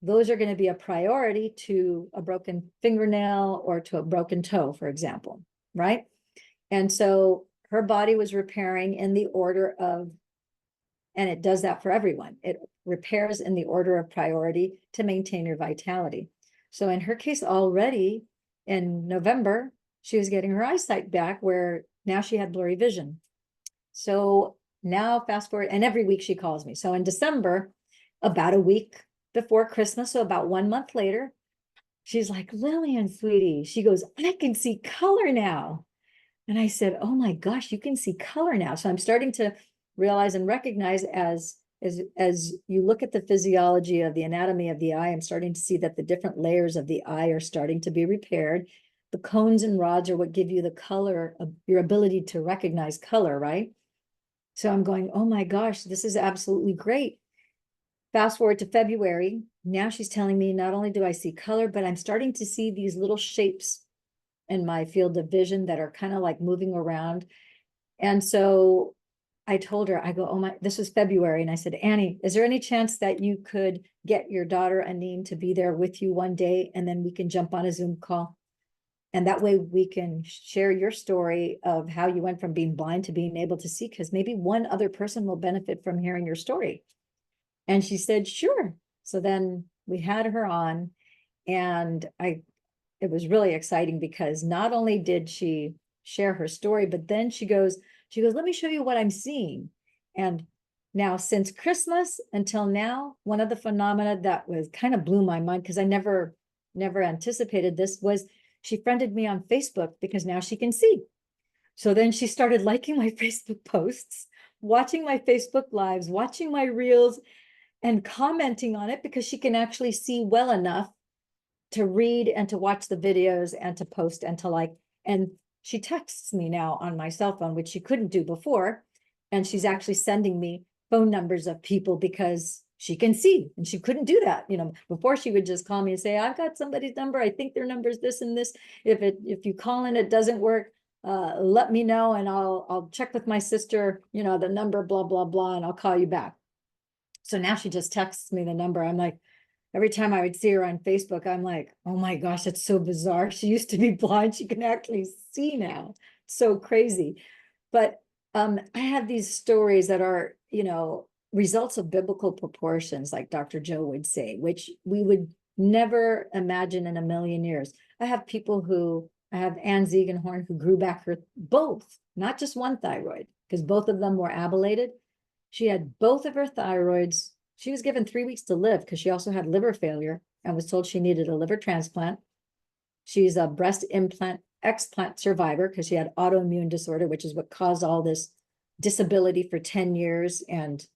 those are going to be a priority to a broken fingernail or to a broken toe, for example, right? And so her body was repairing in the order of, and it does that for everyone. It repairs in the order of priority to maintain your vitality. So in her case, already in November, she was getting her eyesight back, where now she had blurry vision. So now fast forward, and every week she calls me. So in December, about a week before Christmas, so about 1 month later, she's like, Lillian, sweetie, she goes, I can see color now. And I said, oh my gosh, you can see color now. So I'm starting to realize and recognize as you look at the physiology of the anatomy of the eye, I'm starting to see that the different layers of the eye are starting to be repaired. The cones and rods are what give you the color of your ability to recognize color, right? So I'm going, oh my gosh, this is absolutely great. Fast forward to February. Now she's telling me not only do I see color, but I'm starting to see these little shapes in my field of vision that are kind of like moving around. And so I told her, I go, oh my, this was February. And I said, Annie, is there any chance that you could get your daughter, Anine, to be there with you one day? And then we can jump on a Zoom call. And that way we can share your story of how you went from being blind to being able to see, because maybe one other person will benefit from hearing your story. And she said, sure. So then we had her on, and it was really exciting because not only did she share her story, but then she goes, let me show you what I'm seeing. And now since Christmas until now, one of the phenomena that was kind of blew my mind, because I never anticipated this, was she friended me on Facebook because now she can see. So then she started liking my Facebook posts, watching my Facebook lives, watching my reels, and commenting on it because she can actually see well enough to read and to watch the videos and to post and to like. And she texts me now on my cell phone, which she couldn't do before. And she's actually sending me phone numbers of people because she can see, and she couldn't do that. You know, before she would just call me and say, I've got somebody's number. I think their number is this and this. If you call and it doesn't work, let me know and I'll check with my sister, you know, the number, blah, blah, blah, and I'll call you back. So now she just texts me the number. I'm like, every time I would see her on Facebook, I'm like, oh my gosh, that's so bizarre. She used to be blind. She can actually see now. So crazy. But I have these stories that are, you know, results of biblical proportions, like Dr. Joe would say, which we would never imagine in a million years. I have Ann Ziegenhorn, who grew back her both, not just one thyroid, because both of them were ablated. She had both of her thyroids. She was given 3 weeks to live because she also had liver failure and was told she needed a liver transplant. She's a breast implant explant survivor because she had autoimmune disorder, which is what caused all this disability for 10 years and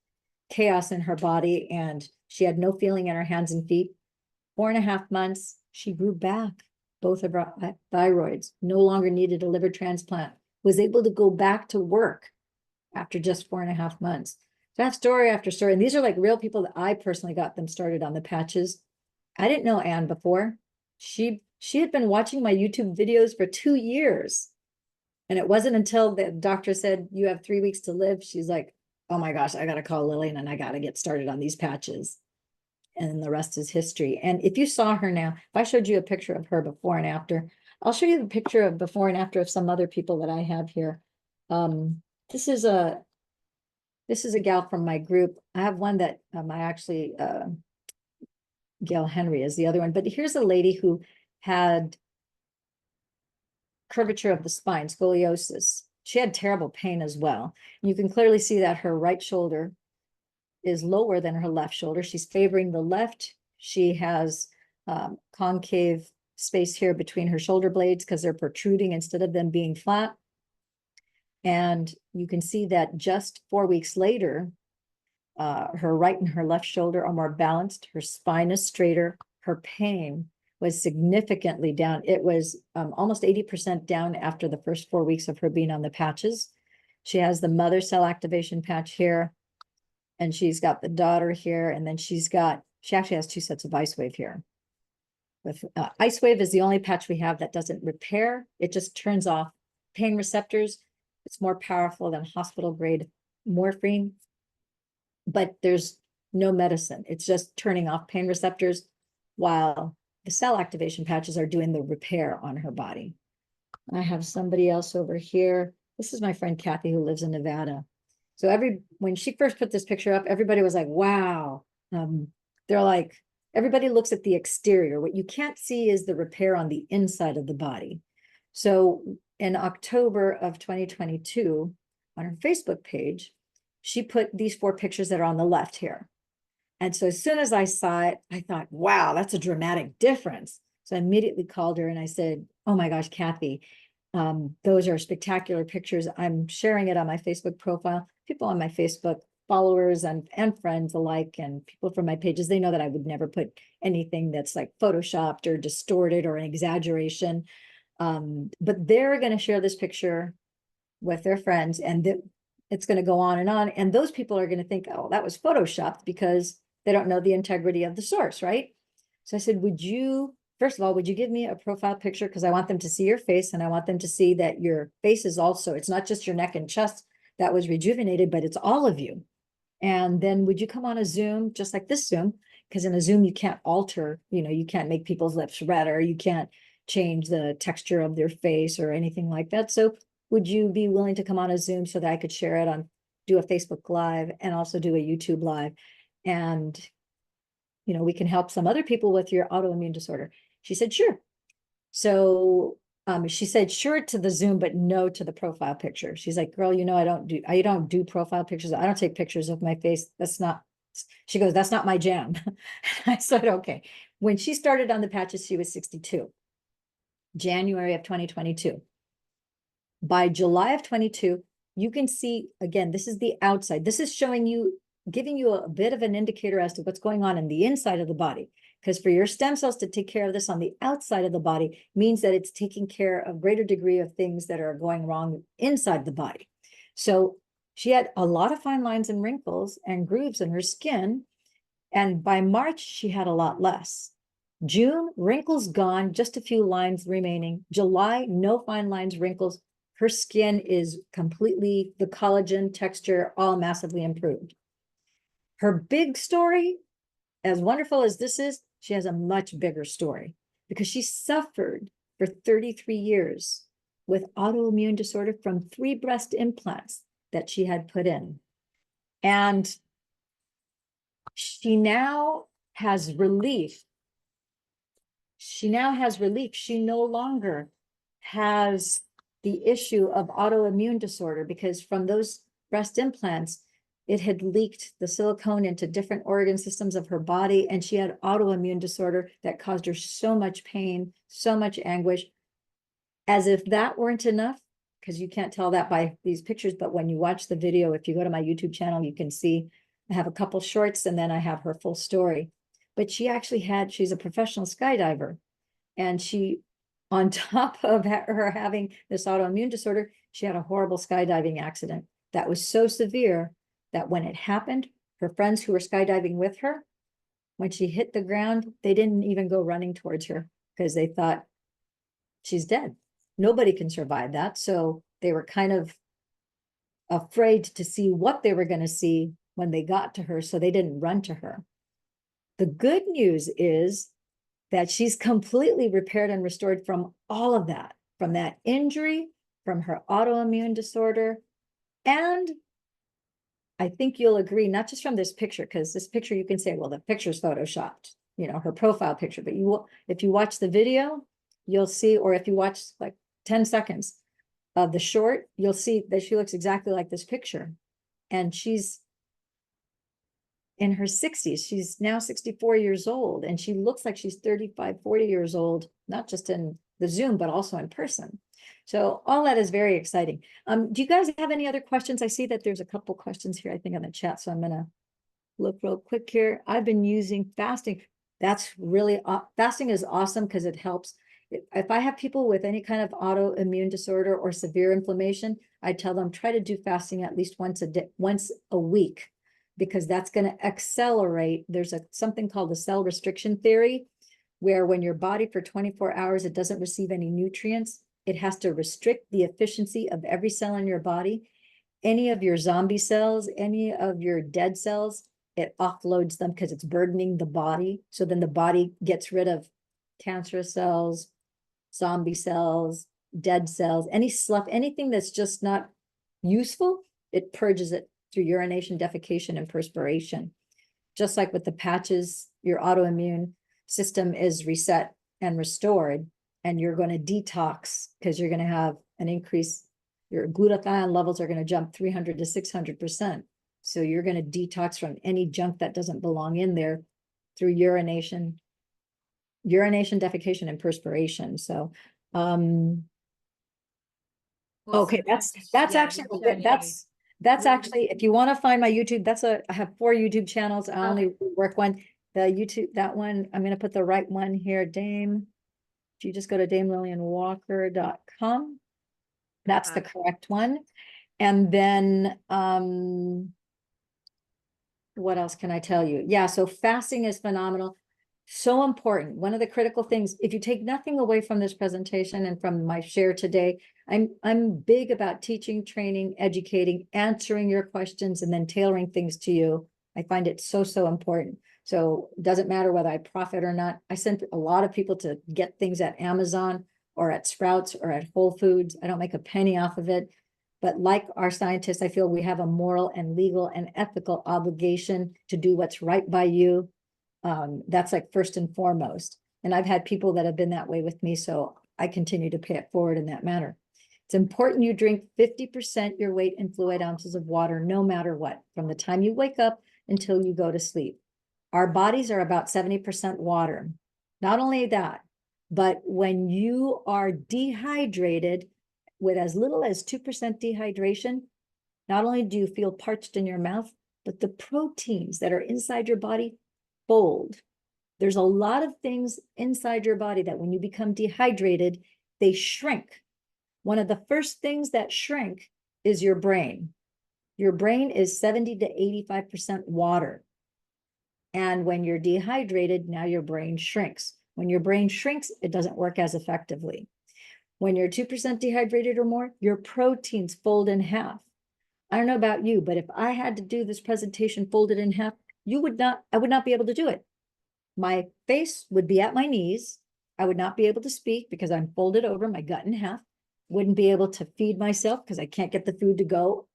chaos in her body. And she had no feeling in her hands and feet. 4.5 months, she grew back. Both of her thyroids, no longer needed a liver transplant, was able to go back to work after just 4.5 months. So I have story after story. And these are like real people that I personally got them started on the patches. I didn't know Anne before. She had been watching my YouTube videos for 2 years. And it wasn't until the doctor said, you have 3 weeks to live. She's like, oh my gosh, I got to call Lillian and I got to get started on these patches. And the rest is history. And if you saw her now, if I showed you a picture of her before and after, I'll show you the picture of before and after of some other people that I have here. This is a gal from my group. I have one that I actually, Gail Henry is the other one, but here's a lady who had curvature of the spine, scoliosis. She had terrible pain as well. You can clearly see that her right shoulder is lower than her left shoulder. She's favoring the left. She has concave space here between her shoulder blades because they're protruding instead of them being flat. And you can see that just 4 weeks later, her right and her left shoulder are more balanced. Her spine is straighter. Her pain was significantly down. It was almost 80% down after the first 4 weeks of her being on the patches. She has the mother cell activation patch here, and she's got the daughter here, and then she actually has 2 sets of Ice Wave here. With Ice Wave is the only patch we have that doesn't repair. It just turns off pain receptors. It's more powerful than hospital grade morphine, but there's no medicine. It's just turning off pain receptors while the cell activation patches are doing the repair on her body. I have somebody else over here. This is my friend Kathy, who lives in Nevada. So when she first put this picture up, everybody was like, wow. They're like, everybody looks at the exterior. What you can't see is the repair on the inside of the body. So in October of 2022, on her Facebook page, she put these 4 pictures that are on the left here. And so as soon as I saw it, I thought, wow, that's a dramatic difference. So I immediately called her and I said, oh my gosh, Kathy, those are spectacular pictures. I'm sharing it on my Facebook profile. People on my Facebook, followers and friends alike, and people from my pages, they know that I would never put anything that's like photoshopped or distorted or an exaggeration. But they're going to share this picture with their friends, and it's going to go on. And those people are going to think, oh, that was photoshopped, because they don't know the integrity of the source, right? So I said, first of all, would you give me a profile picture? Because I want them to see your face, and I want them to see that your face is also, it's not just your neck and chest that was rejuvenated, but it's all of you. And then would you come on a Zoom, just like this Zoom? Because in a Zoom, you can't alter, you can't make people's lips redder. You can't change the texture of their face or anything like that. So would you be willing to come on a Zoom so that I could share it do a Facebook Live and also do a YouTube Live? And, we can help some other people with your autoimmune disorder. She said, sure. So she said, sure to the Zoom, but no to the profile picture. She's like, girl, I don't do profile pictures. I don't take pictures of my face. She goes, that's not my jam. I said, okay. When she started on the patches, she was 62, January of 2022. By July of 22, you can see, again, this is the outside. This is showing you, giving you a bit of an indicator as to what's going on in the inside of the body. Because for your stem cells to take care of this on the outside of the body means that it's taking care of greater degree of things that are going wrong inside the body. So she had a lot of fine lines and wrinkles and grooves in her skin. And by March, she had a lot less. June, wrinkles gone, just a few lines remaining. July, no fine lines, wrinkles. Her skin is completely, the collagen texture, all massively improved. Her big story, as wonderful as this is, she has a much bigger story, because she suffered for 33 years with autoimmune disorder from 3 breast implants that she had put in. And she now has relief. She no longer has the issue of autoimmune disorder, because from those breast implants, it had leaked the silicone into different organ systems of her body, and she had autoimmune disorder that caused her so much pain, so much anguish. As if that weren't enough, because you can't tell that by these pictures, but when you watch the video, if you go to my YouTube channel, you can see I have a couple shorts, and then I have her full story. But she's a professional skydiver, and on top of her having this autoimmune disorder, she had a horrible skydiving accident that was so severe that when it happened, her friends who were skydiving with her, when she hit the ground, they didn't even go running towards her, because they thought she's dead. Nobody can survive that. So they were kind of afraid to see what they were going to see when they got to her, so they didn't run to her. The good news is that she's completely repaired and restored from all of that, from that injury, from her autoimmune disorder. And I think you'll agree, not just from this picture, because this picture you can say, well, the picture's photoshopped, her profile picture, but if you watch the video, you'll see, or if you watch like 10 seconds of the short, you'll see that she looks exactly like this picture. And she's in her 60s. She's now 64 years old, and she looks like she's 35, 40 years old, not just in the Zoom, but also in person. So all that is very exciting. Do you guys have any other questions? I see that there's a couple questions here, I think, on the chat. So I'm going to look real quick here. I've been using fasting. That's really, fasting is awesome, because it helps. If I have people with any kind of autoimmune disorder or severe inflammation, I tell them, try to do fasting at least once a week, because that's going to accelerate. There's something called the cell restriction theory, where when your body for 24 hours, it doesn't receive any nutrients, it has to restrict the efficiency of every cell in your body. Any of your zombie cells, any of your dead cells, it offloads them, because it's burdening the body. So then the body gets rid of cancerous cells, zombie cells, dead cells, anything that's just not useful, it purges it through urination, defecation, and perspiration. Just like with the patches, your autoimmune system is reset and restored, and you're going to detox, because you're going to have an increase. Your glutathione levels are going to jump 300 to 600%. So you're going to detox from any junk that doesn't belong in there through urination, defecation, and perspiration. So, okay, that's actually, if you want to find my YouTube, I have 4 YouTube channels. I only work one. The YouTube, that one, I'm going to put the right one here, Dame. If you just go to damelillianwalker.com, that's the correct one. And then, what else can I tell you? Yeah, so fasting is phenomenal. So important. One of the critical things, if you take nothing away from this presentation and from my share today, I'm big about teaching, training, educating, answering your questions, and then tailoring things to you. I find it so, so important. So it doesn't matter whether I profit or not. I send a lot of people to get things at Amazon or at Sprouts or at Whole Foods. I don't make a penny off of it. But like our scientists, I feel we have a moral and legal and ethical obligation to do what's right by you. That's like first and foremost. And I've had people that have been that way with me, so I continue to pay it forward in that manner. It's important you drink 50% your weight in fluid ounces of water, no matter what, from the time you wake up until you go to sleep. Our bodies are about 70% water. Not only that, but when you are dehydrated with as little as 2% dehydration, not only do you feel parched in your mouth, but the proteins that are inside your body fold. There's a lot of things inside your body that when you become dehydrated, they shrink. One of the first things that shrink is your brain. Your brain is 70 to 85% water. And when you're dehydrated, now your brain shrinks. When your brain shrinks, it doesn't work as effectively. When you're 2% dehydrated or more, your proteins fold in half. I don't know about you, but if I had to do this presentation folded in half, I would not be able to do it. My face would be at my knees. I would not be able to speak because I'm folded over, my gut in half. Wouldn't be able to feed myself because I can't get the food to go,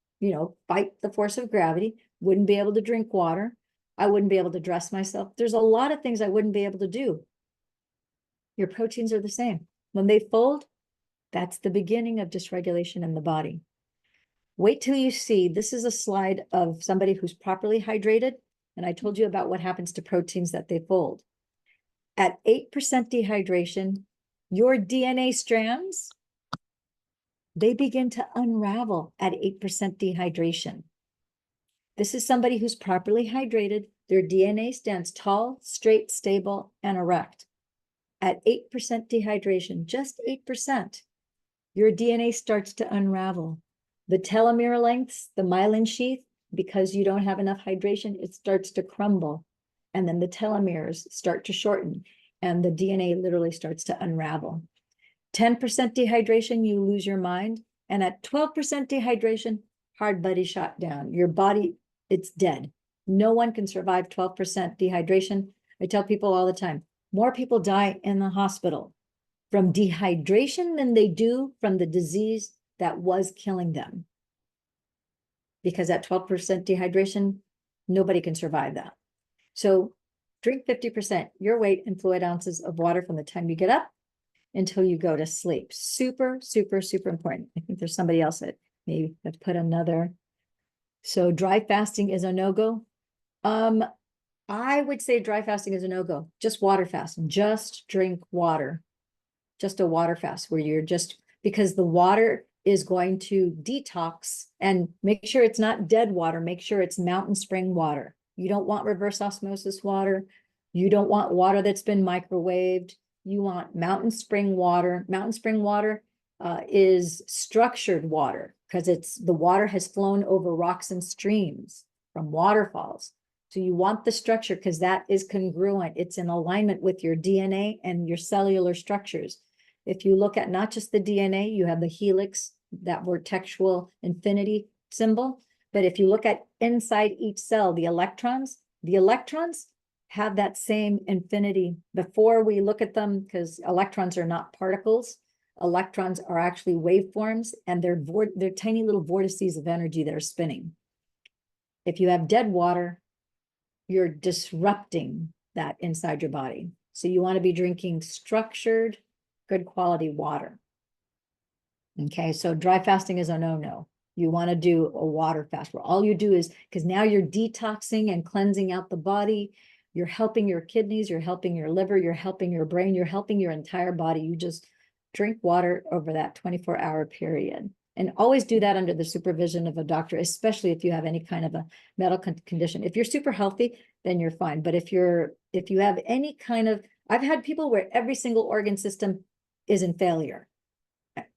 fight the force of gravity. Wouldn't be able to drink water. I wouldn't be able to dress myself. There's a lot of things I wouldn't be able to do. Your proteins are the same. When they fold, that's the beginning of dysregulation in the body. Wait till you see, this is a slide of somebody who's properly hydrated. And I told you about what happens to proteins that they fold. At 8% dehydration, your DNA strands, they begin to unravel at 8% dehydration. This is somebody who's properly hydrated. Their DNA stands tall, straight, stable, and erect. At 8% dehydration, just 8%, your DNA starts to unravel. The telomere lengths, the myelin sheath, because you don't have enough hydration, it starts to crumble. And then the telomeres start to shorten and the DNA literally starts to unravel. 10% dehydration, you lose your mind. And at 12% dehydration, hard body shot down. Your body, it's dead. No one can survive 12% dehydration. I tell people all the time, more people die in the hospital from dehydration than they do from the disease that was killing them. Because at 12% dehydration, nobody can survive that. So drink 50% your weight in fluid ounces of water from the time you get up until you go to sleep. Super, super, super important. I think there's somebody else that maybe let's put another. So dry fasting is a no-go. I would say dry fasting is a no-go. Just water fast. Just drink water. Just a water fast where you're just, because the water is going to detox, and make sure it's not dead water. Make sure it's mountain spring water. You don't want reverse osmosis water. You don't want water that's been microwaved. You want mountain spring water. Mountain spring water is structured water because the water has flown over rocks and streams from waterfalls. So you want the structure because that is congruent. It's in alignment with your DNA and your cellular structures. If you look at not just the DNA, you have the helix, that vortexual infinity symbol. But if you look at inside each cell, the electrons have that same infinity. Before we look at them, because electrons are not particles, electrons are actually waveforms, and they're tiny little vortices of energy that are spinning. If you have dead water, you're disrupting that inside your body. So you want to be drinking structured, good quality water. Okay, so dry fasting is a no-no. You want to do a water fast where all you do is, because now you're detoxing and cleansing out the body. You're helping your kidneys, you're helping your liver, you're helping your brain, you're helping your entire body. You just drink water over that 24-hour period. And always do that under the supervision of a doctor, especially if you have any kind of a medical condition. If you're super healthy, then you're fine. But if you have any kind of, I've had people where every single organ system is in failure.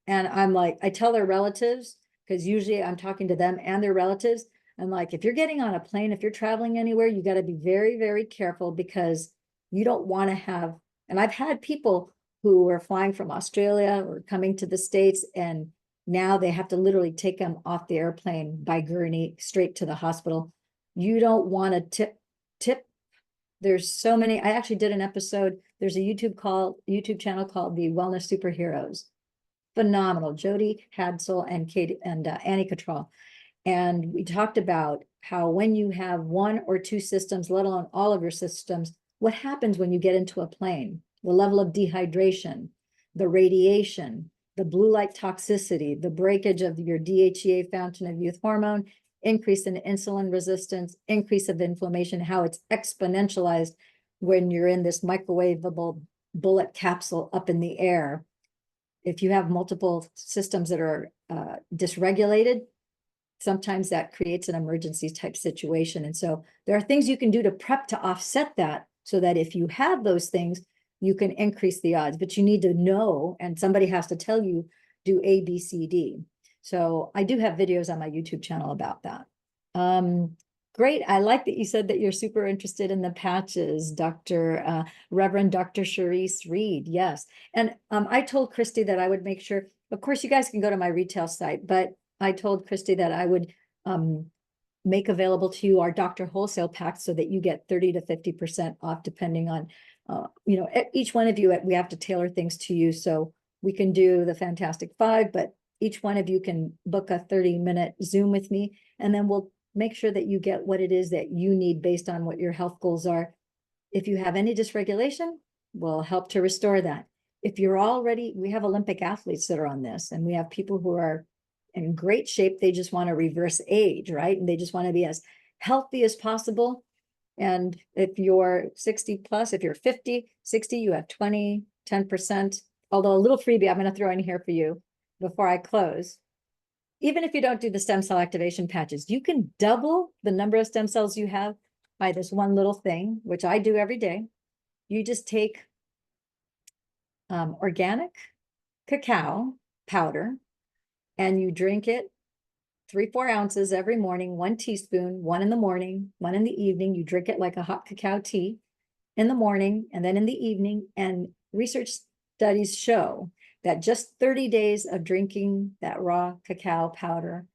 And I'm like, I tell their relatives, because usually I'm talking to them and their relatives. I'm like, if you're getting on a plane, if you're traveling anywhere, you got to be very, very careful, because you don't want to have, and I've had people who were flying from Australia or coming to the States, and now they have to literally take them off the airplane by gurney straight to the hospital. You don't want to tip. There's so many. I actually did an episode. There's a YouTube channel called The Wellness Superheroes. Phenomenal. Jody Hadsel and Kate and Annie Cottrell. And we talked about how when you have one or two systems, let alone all of your systems, what happens when you get into a plane, the level of dehydration, the radiation, the blue light toxicity, the breakage of your DHEA, fountain of youth hormone, increase in insulin resistance, increase of inflammation, how it's exponentialized when you're in this microwavable bullet capsule up in the air. If you have multiple systems that are dysregulated, sometimes that creates an emergency type situation. And so there are things you can do to prep to offset that, so that if you have those things, you can increase the odds. But you need to know, and somebody has to tell you, do A, B, C, D. So I do have videos on my YouTube channel about that. Great. I like that you said that you're super interested in the patches, Reverend Dr. Charisse Reed. Yes. And I told Kirsty that I would make sure, of course, you guys can go to my retail site, but I told Kirsty that I would make available to you our doctor wholesale packs, so that you get 30 to 50% off, depending on, each one of you, we have to tailor things to you. So we can do the Fantastic Five, but each one of you can book a 30-minute Zoom with me, and then we'll make sure that you get what it is that you need based on what your health goals are. If you have any dysregulation, we'll help to restore that. If you're already, we have Olympic athletes that are on this, and we have people who are in great shape. They just want to reverse age, right? And they just want to be as healthy as possible. And if you're 60 plus, if you're 50, 60, you have 10%. Although a little freebie I'm going to throw in here for you before I close. Even if you don't do the stem cell activation patches, you can double the number of stem cells you have by this one little thing, which I do every day. You just take organic cacao powder, and you drink it 3-4 ounces every morning, 1 teaspoon, 1 in the morning, 1 in the evening. You drink it like a hot cacao tea in the morning and then in the evening. And research studies show that just 30 days of drinking that raw cacao powder,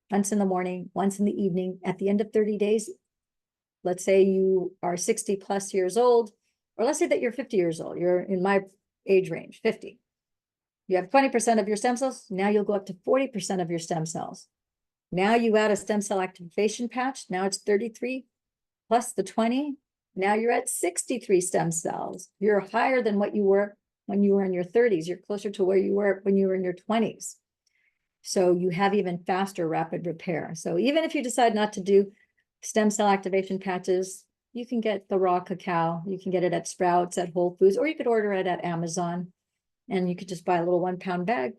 once in the morning, once in the evening, at the end of 30 days, let's say you are 60 plus years old, or let's say that you're 50 years old, you're in my age range, 50. You have 20% of your stem cells. Now you'll go up to 40% of your stem cells. Now you add a stem cell activation patch. Now it's 33 plus the 20. Now you're at 63 stem cells. You're higher than what you were when you were in your 30s. You're closer to where you were when you were in your 20s. So you have even faster rapid repair. So even if you decide not to do stem cell activation patches, you can get the raw cacao. You can get it at Sprouts, at Whole Foods, or you could order it at Amazon. And you could just buy a little 1-pound bag,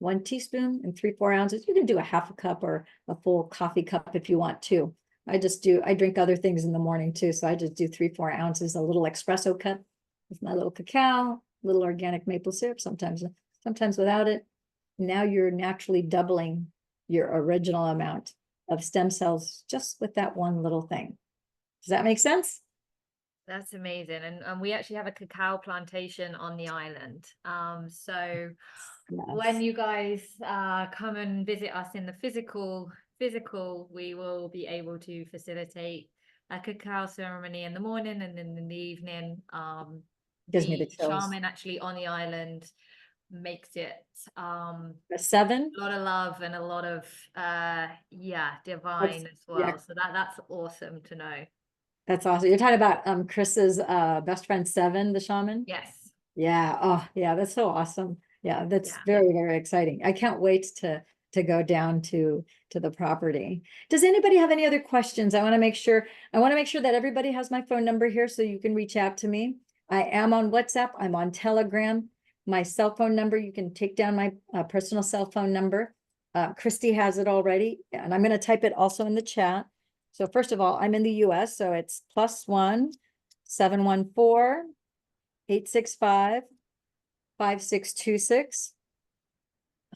1 teaspoon and 3-4 ounces. You can do a half a cup or a full coffee cup if you want to. I drink other things in the morning too. So I just do 3-4 ounces, a little espresso cup with my little cacao, little organic maple syrup, sometimes without it. Now you're naturally doubling your original amount of stem cells just with that one little thing. Does that make sense? That's amazing. And we actually have a cacao plantation on the island. So Yes. when you guys come and visit us in the physical, we will be able to facilitate a cacao ceremony in the morning, and then in the evening, Gives me the the chills. shaman actually on the island makes it A 7. a lot of love and a lot of divine as well. Yeah. So that's awesome to know. That's awesome. You're talking about Chris's best friend 7, the shaman? Yes. Yeah. Oh, yeah. That's so awesome. Yeah, that's Yeah. very, very exciting. I can't wait to go down to the property. Does anybody have any other questions? I want to make sure that everybody has my phone number here, so you can reach out to me. I am on WhatsApp. I'm on Telegram. My cell phone number, you can take down my personal cell phone number. Kirsty has it already, and I'm going to type it also in the chat. So first of all, I'm in the US, so it's +1 714 865 5626.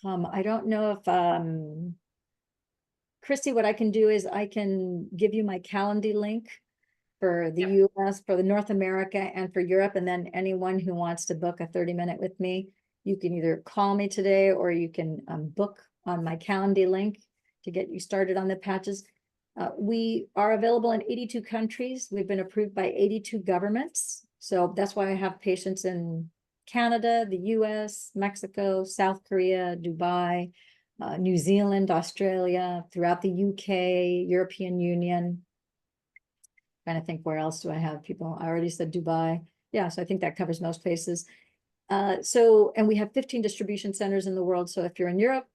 I don't know if, Christy, what I can do is I can give you my Calendly link for the Yep. US, for the North America, and for Europe. And then anyone who wants to book a 30-minute with me, you can either call me today or you can book on my Calendly link to get you started on the patches. We are available in 82 countries. We've been approved by 82 governments. So that's why I have patients in Canada, the US, Mexico, South Korea, Dubai, New Zealand, Australia, throughout the UK, European Union. Trying to think, where else do I have people? I already said Dubai. Yeah, so I think that covers most places. And we have 15 distribution centers in the world. So if you're in Europe,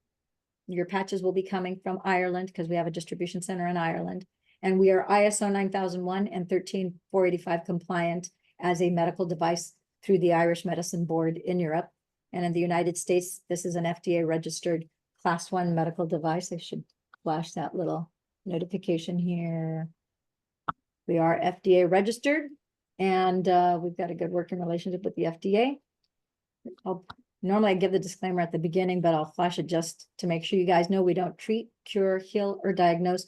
your patches will be coming from Ireland because we have a distribution center in Ireland. And we are ISO 9001 and 13485 compliant as a medical device through the Irish Medicine Board in Europe. And in the United States, this is an FDA registered class 1 medical device. I should flash that little notification here. We are FDA registered, and we've got a good working relationship with the FDA. Normally I give the disclaimer at the beginning, but I'll flash it just to make sure you guys know we don't treat, cure, heal, or diagnose.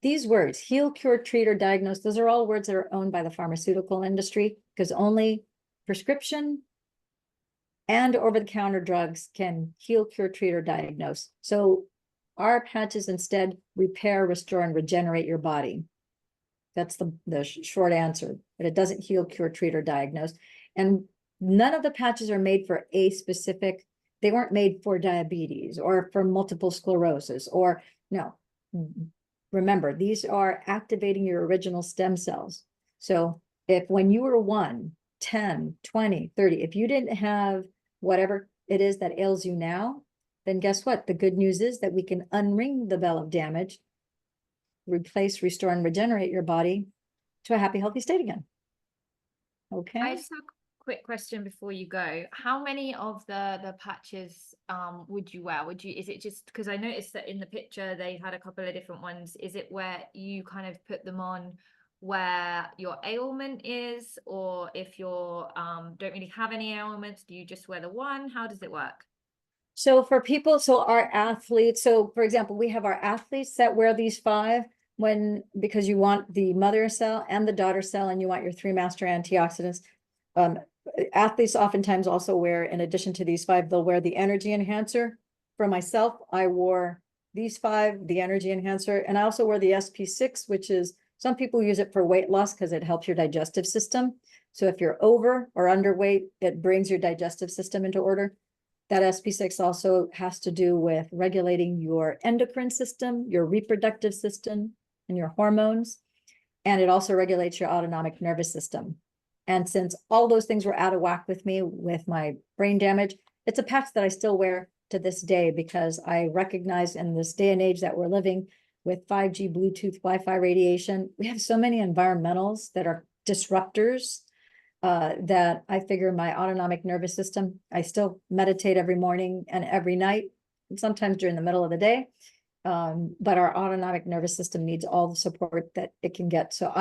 These words, heal, cure, treat, or diagnose, those are all words that are owned by the pharmaceutical industry, because only prescription and over-the-counter drugs can heal, cure, treat, or diagnose. So our patches instead repair, restore, and regenerate your body. That's the short answer, but it doesn't heal, cure, treat, or diagnose. And none of the patches are made for a specific, they weren't made for diabetes or for multiple sclerosis or no. Remember, these are activating your original stem cells. So if when you were 1, 10, 20, 30, if you didn't have whatever it is that ails you now, then guess what? The good news is that we can unring the bell of damage, replace, restore, and regenerate your body to a happy, healthy state again. Okay. I just have a quick question before you go. How many of the patches would you wear? Is it just because I noticed that in the picture they had a couple of different ones? Is it where you kind of put them on where your ailment is, or if you're don't really have any ailments, do you just wear the one? How does it work? So for people, so our athletes, so for example, we have our athletes that wear these 5 because you want the mother cell and the daughter cell, and you want your 3 master antioxidants. Athletes oftentimes also wear, in addition to these 5, they'll wear the energy enhancer. For myself, I wore these 5, the energy enhancer, and I also wore the SP6, which is, some people use it for weight loss because it helps your digestive system. So if you're over or underweight, it brings your digestive system into order. That SP6 also has to do with regulating your endocrine system, your reproductive system, and your hormones. And it also regulates your autonomic nervous system. And since all those things were out of whack with me with my brain damage, it's a patch that I still wear to this day, because I recognize in this day and age that we're living with 5G, Bluetooth, Wi-Fi radiation, we have so many environmentals that are disruptors that I figure my autonomic nervous system, I still meditate every morning and every night, and sometimes during the middle of the day. But our autonomic nervous system needs all the support that it can get. So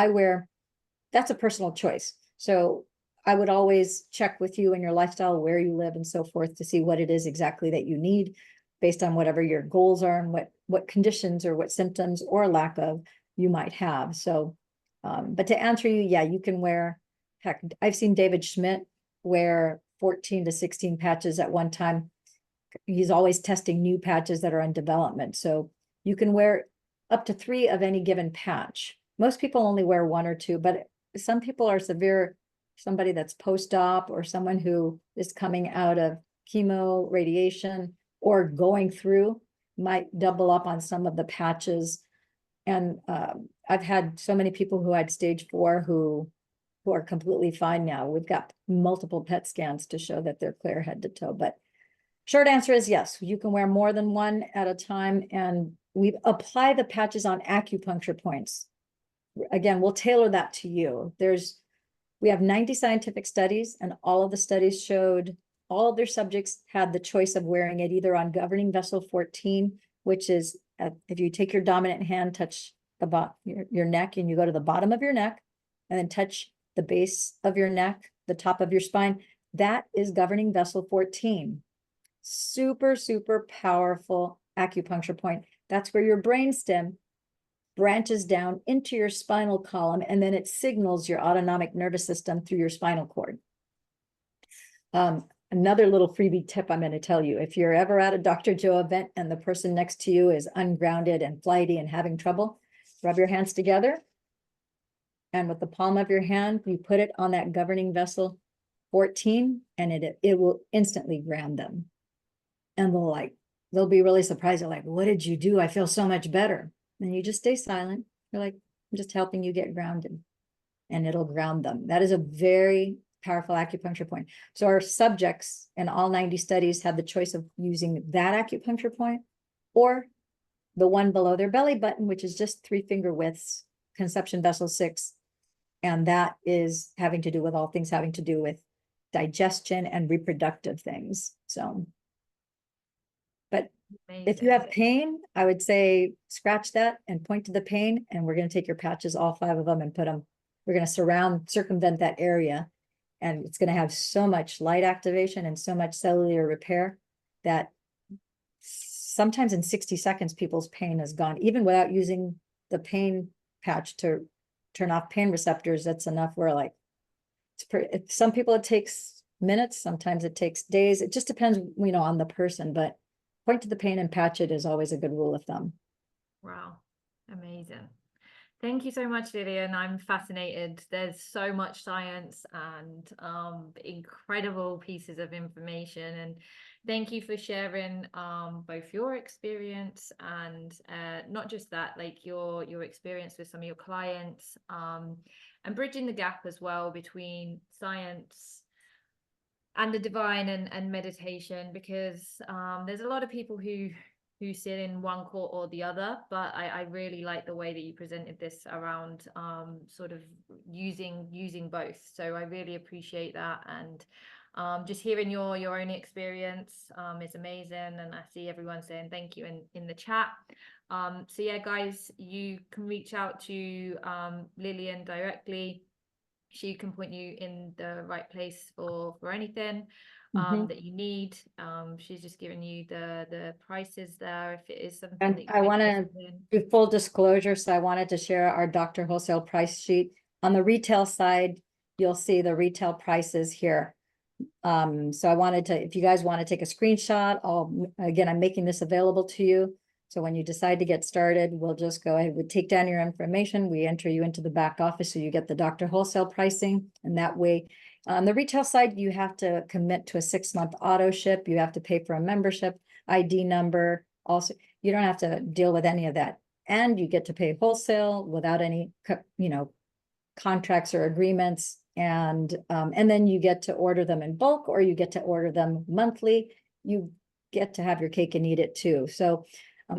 that's a personal choice. So I would always check with you and your lifestyle, where you live and so forth, to see what it is exactly that you need based on whatever your goals are and what conditions or what symptoms or lack of you might have. So, but to answer you, yeah, you can wear, heck, I've seen David Schmidt wear 14 to 16 patches at one time. He's always testing new patches that are in development. So you can wear up to 3 of any given patch. Most people only wear 1 or 2, but some people are severe, somebody that's post-op or someone who is coming out of chemo, radiation, or going through, might double up on some of the patches. And I've had so many people who had stage 4 who are completely fine now. We've got multiple PET scans to show that they're clear head to toe. But short answer is yes, you can wear more than 1 at a time. And we apply the patches on acupuncture points. Again, we'll tailor that to you. We have 90 scientific studies, and all of the studies showed all of their subjects had the choice of wearing it either on governing vessel 14, which is if you take your dominant hand, touch your neck, and you go to the bottom of your neck, and then touch the base of your neck, the top of your spine, that is governing vessel 14. super, super powerful acupuncture point. That's where your brainstem branches down into your spinal column, and then it signals your autonomic nervous system through your spinal cord. Another little freebie tip I'm going to tell you, if you're ever at a Dr. Joe event and the person next to you is ungrounded and flighty and having trouble, rub your hands together. And with the palm of your hand, you put it on that governing vessel 14, and it will instantly ground them. And they'll be really surprised. They're like, what did you do? I feel so much better. And you just stay silent. You're like, I'm just helping you get grounded, and it'll ground them. That is a very powerful acupuncture point. So our subjects in all 90 studies have the choice of using that acupuncture point or the one below their belly button, which is just 3-finger widths, conception vessel 6. And that is having to do with all things having to do with digestion and reproductive things. So, but if you have pain, I would say scratch that and point to the pain, and we're going to take your patches, all 5 of them, and put them, we're going to circumvent that area. And it's going to have so much light activation and so much cellular repair that sometimes in 60 seconds, people's pain is gone, even without using the pain patch to turn off pain receptors. That's enough. We're like, some people it takes minutes, sometimes it takes days. It just depends, on the person, but point to the pain and patch it is always a good rule of thumb. Wow, amazing. Thank you so much, Lillian. I'm fascinated. There's so much science and incredible pieces of information. And thank you for sharing both your experience and not just that, like your experience with some of your clients, and bridging the gap as well between science and the divine and meditation, because there's a lot of people who sit in one court or the other, but I really like the way that you presented this around sort of using both. So I really appreciate that, and just hearing your own experience is amazing. And I see everyone saying thank you in the chat. So yeah, guys, you can reach out to Lillian directly. She can point you in the right place for anything that you need. She's just giving you the prices there if it is something And that I you're want to interested in. do full disclosure, so I wanted to share our doctor wholesale price sheet. On the retail side, you'll see the retail prices here. So I wanted to, if you guys want to take a screenshot, I'm making this available to you. So when you decide to get started, we'll just go ahead, we take down your information, we enter you into the back office, so you get the doctor wholesale pricing. And that way, on the retail side, you have to commit to a 6-month auto ship. You have to pay for a membership ID number. Also, you don't have to deal with any of that. And you get to pay wholesale without any, contracts or agreements. And then you get to order them in bulk, or you get to order them monthly. You get to have your cake and eat it too. So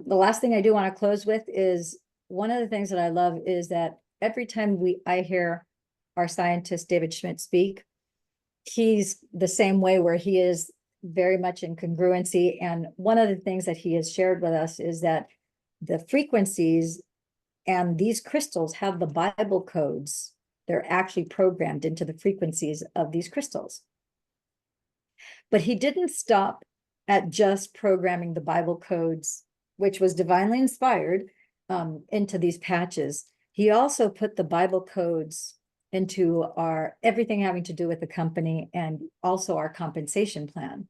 the last thing I do want to close with is, one of the things that I love is that every time I hear our scientist, David Schmidt, speak, he's the same way, where he is very much in congruency. And one of the things that he has shared with us is that the frequencies and these crystals have the Bible codes. They're actually programmed into the frequencies of these crystals. But he didn't stop at just programming the Bible codes, which was divinely inspired, into these patches. He also put the Bible codes into everything having to do with the company, and also our compensation plan.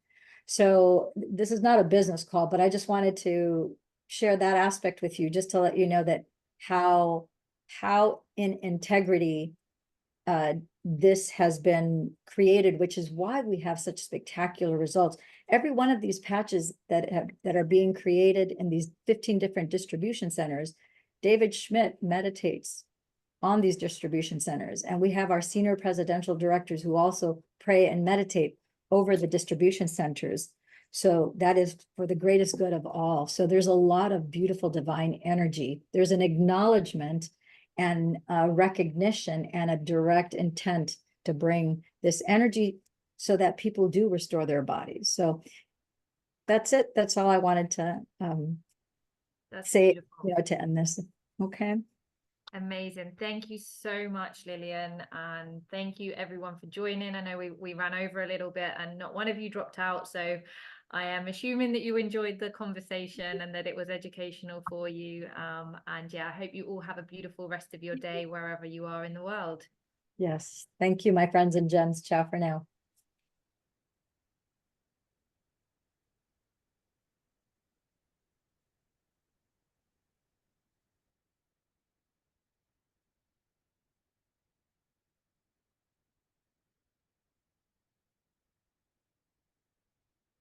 So this is not a business call, but I just wanted to share that aspect with you, just to let you know that how in integrity this has been created, which is why we have such spectacular results. Every one of these patches that are being created in these 15 different distribution centers, David Schmidt meditates on these distribution centers. And we have our senior presidential directors who also pray and meditate over the distribution centers. So that is for the greatest good of all. So there's a lot of beautiful divine energy. There's an acknowledgement and a recognition and a direct intent to bring this energy so that people do restore their bodies. So that's it. That's all I wanted to say, beautiful. to end this. Okay. Amazing. Thank you so much, Lillian. And thank you everyone for joining. I know we ran over a little bit and not one of you dropped out. So I am assuming that you enjoyed the conversation and that it was educational for you. And yeah, I hope you all have a beautiful rest of your day wherever you are in the world. Yes. Thank you, my friends and gems. Ciao for now.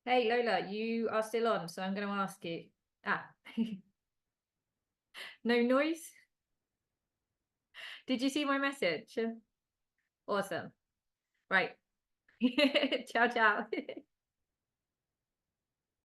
Hey, Lola, you are still on, so I'm going to ask you. No noise? Did you see my message? Awesome. Right. Ciao, ciao.